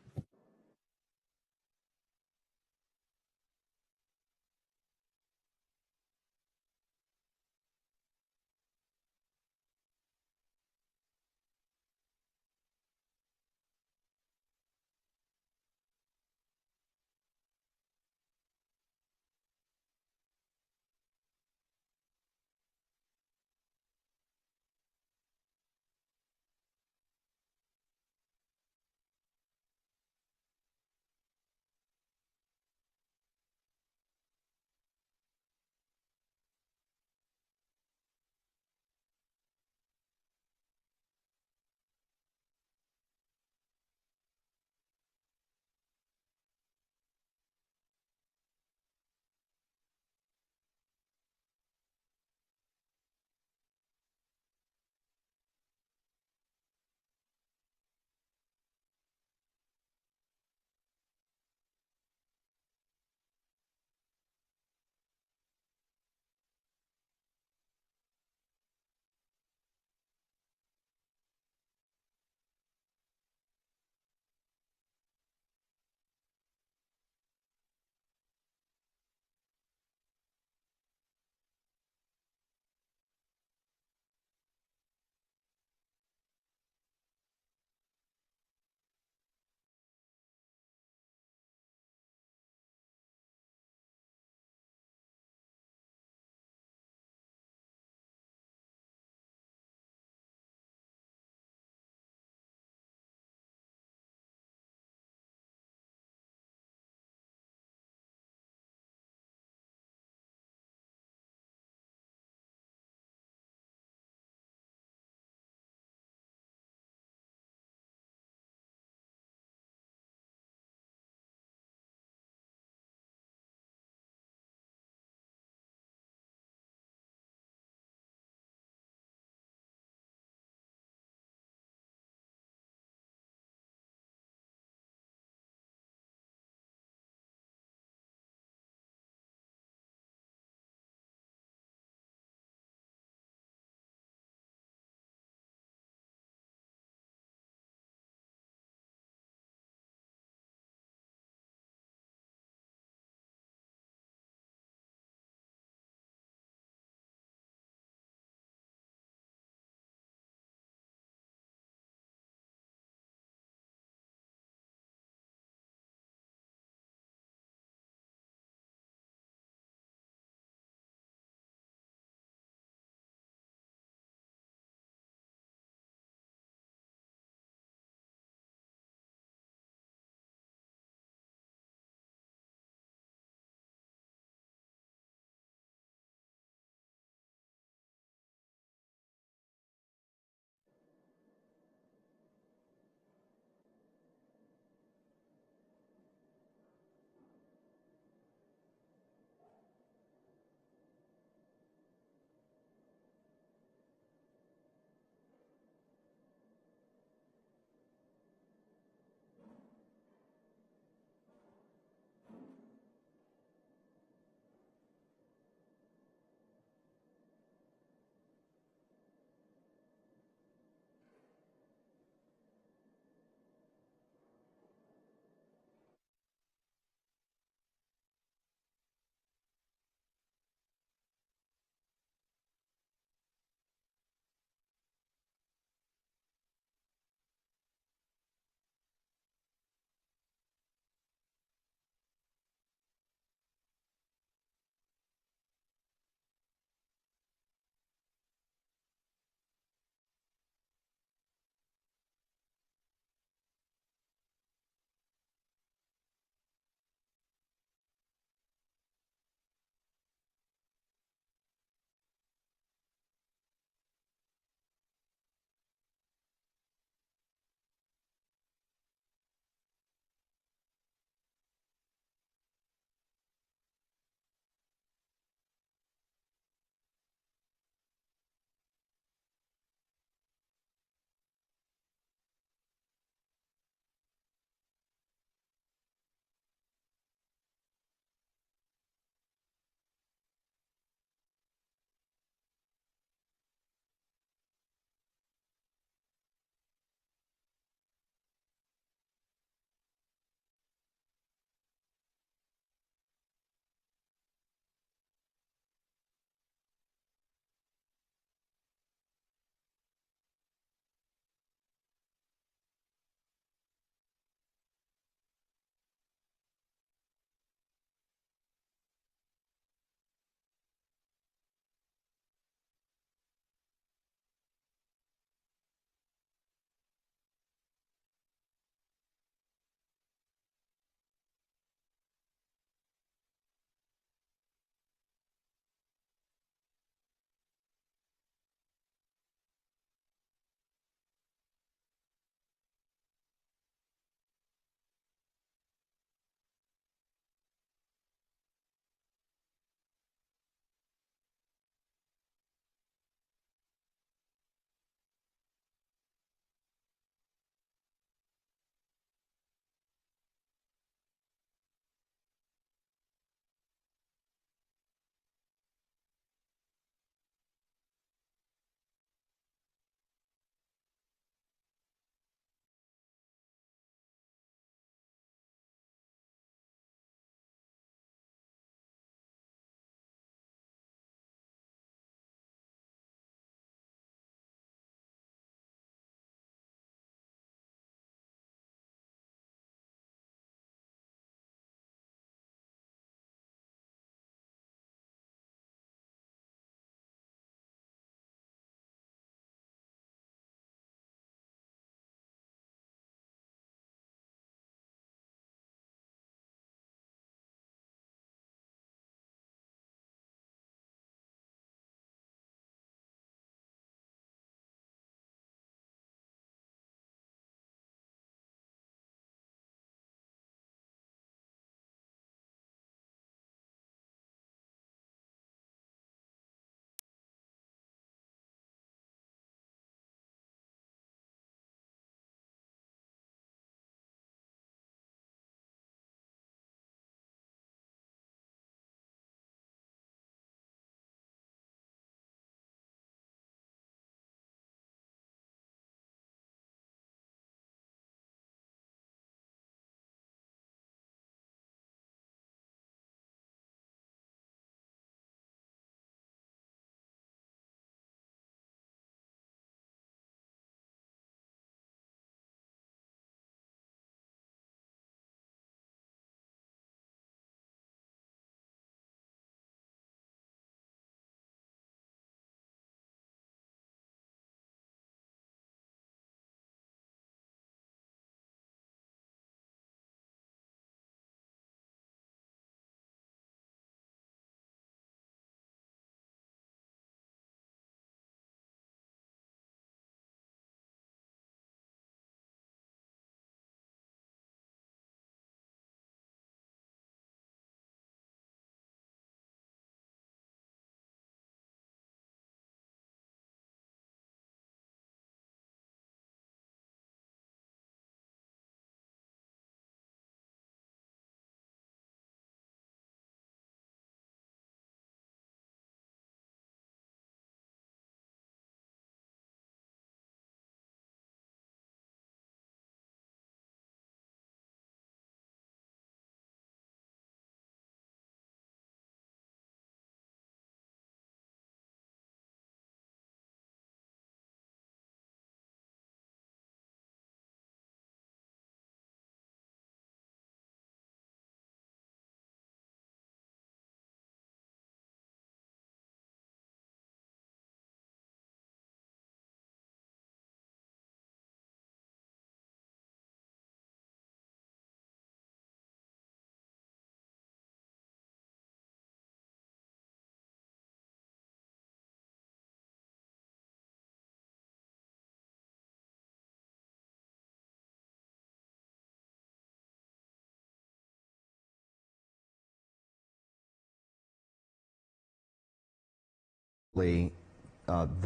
the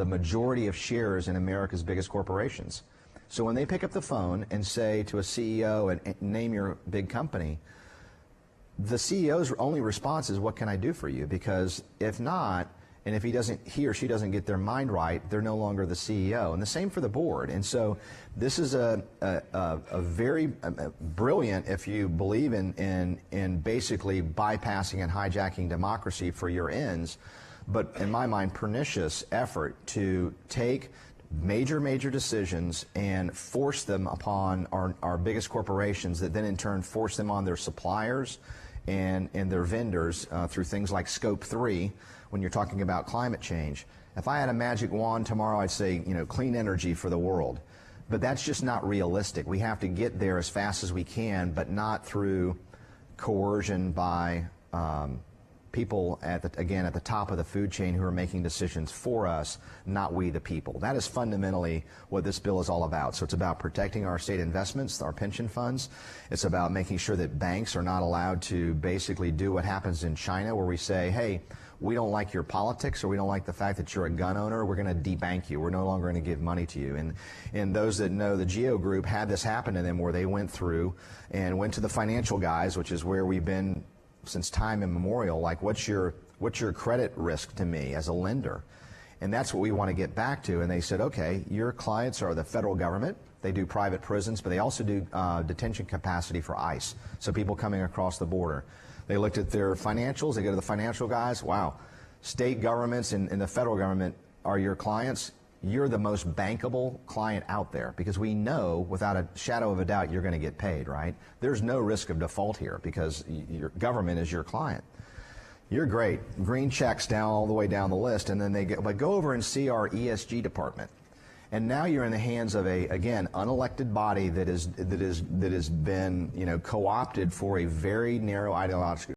majority of shares in America's biggest corporations. So when they pick up the phone and say to a CEO and name your big company, the CEO's only response is, what can I do for you? Because if not, and if he or she doesn't get their mind right, they're no longer the CEO. And the same for the board. And so this is a very brilliant, if you believe in basically bypassing and hijacking democracy for your ends, but in my mind, pernicious effort to take major decisions and force them upon our biggest corporations that then in turn force them on their suppliers and their vendors through things like Scope 3 when you're talking about climate change. If I had a magic wand tomorrow, I'd say, clean energy for the world. But that's just not realistic. We have to get there as fast as we can, but not through coercion by people at the top of the food chain who are making decisions for us, not we the people. That is fundamentally what this bill is all about. So it's about protecting our state investments, our pension funds. It's about making sure that banks are not allowed to basically do what happens in China, where we say, hey, we don't like your politics, or we don't like the fact that you're a gun owner, we're going to debank you. We're no longer going to give money to you. And those that know the GEO Group had this happen to them, where they went through and went to the financial guys, which is where we've been since time immemorial, like what's your credit risk to me as a lender? And that's what we want to get back to. And they said, okay, your clients are the federal government. They do private prisons, but they also do detention capacity for ICE, so people coming across the border. They looked at their financials. They go to the financial guys. Wow, state governments and the federal government are your clients. You're the most bankable client out there, because we know without a shadow of a doubt you're going to get paid, right? There's no risk of default here because your government is your client. You're great. Green checks down all the way down the list, and then they go over and see our ESG department. And now you're in the hands of a, again, unelected body that has been, co-opted for a very narrow ideological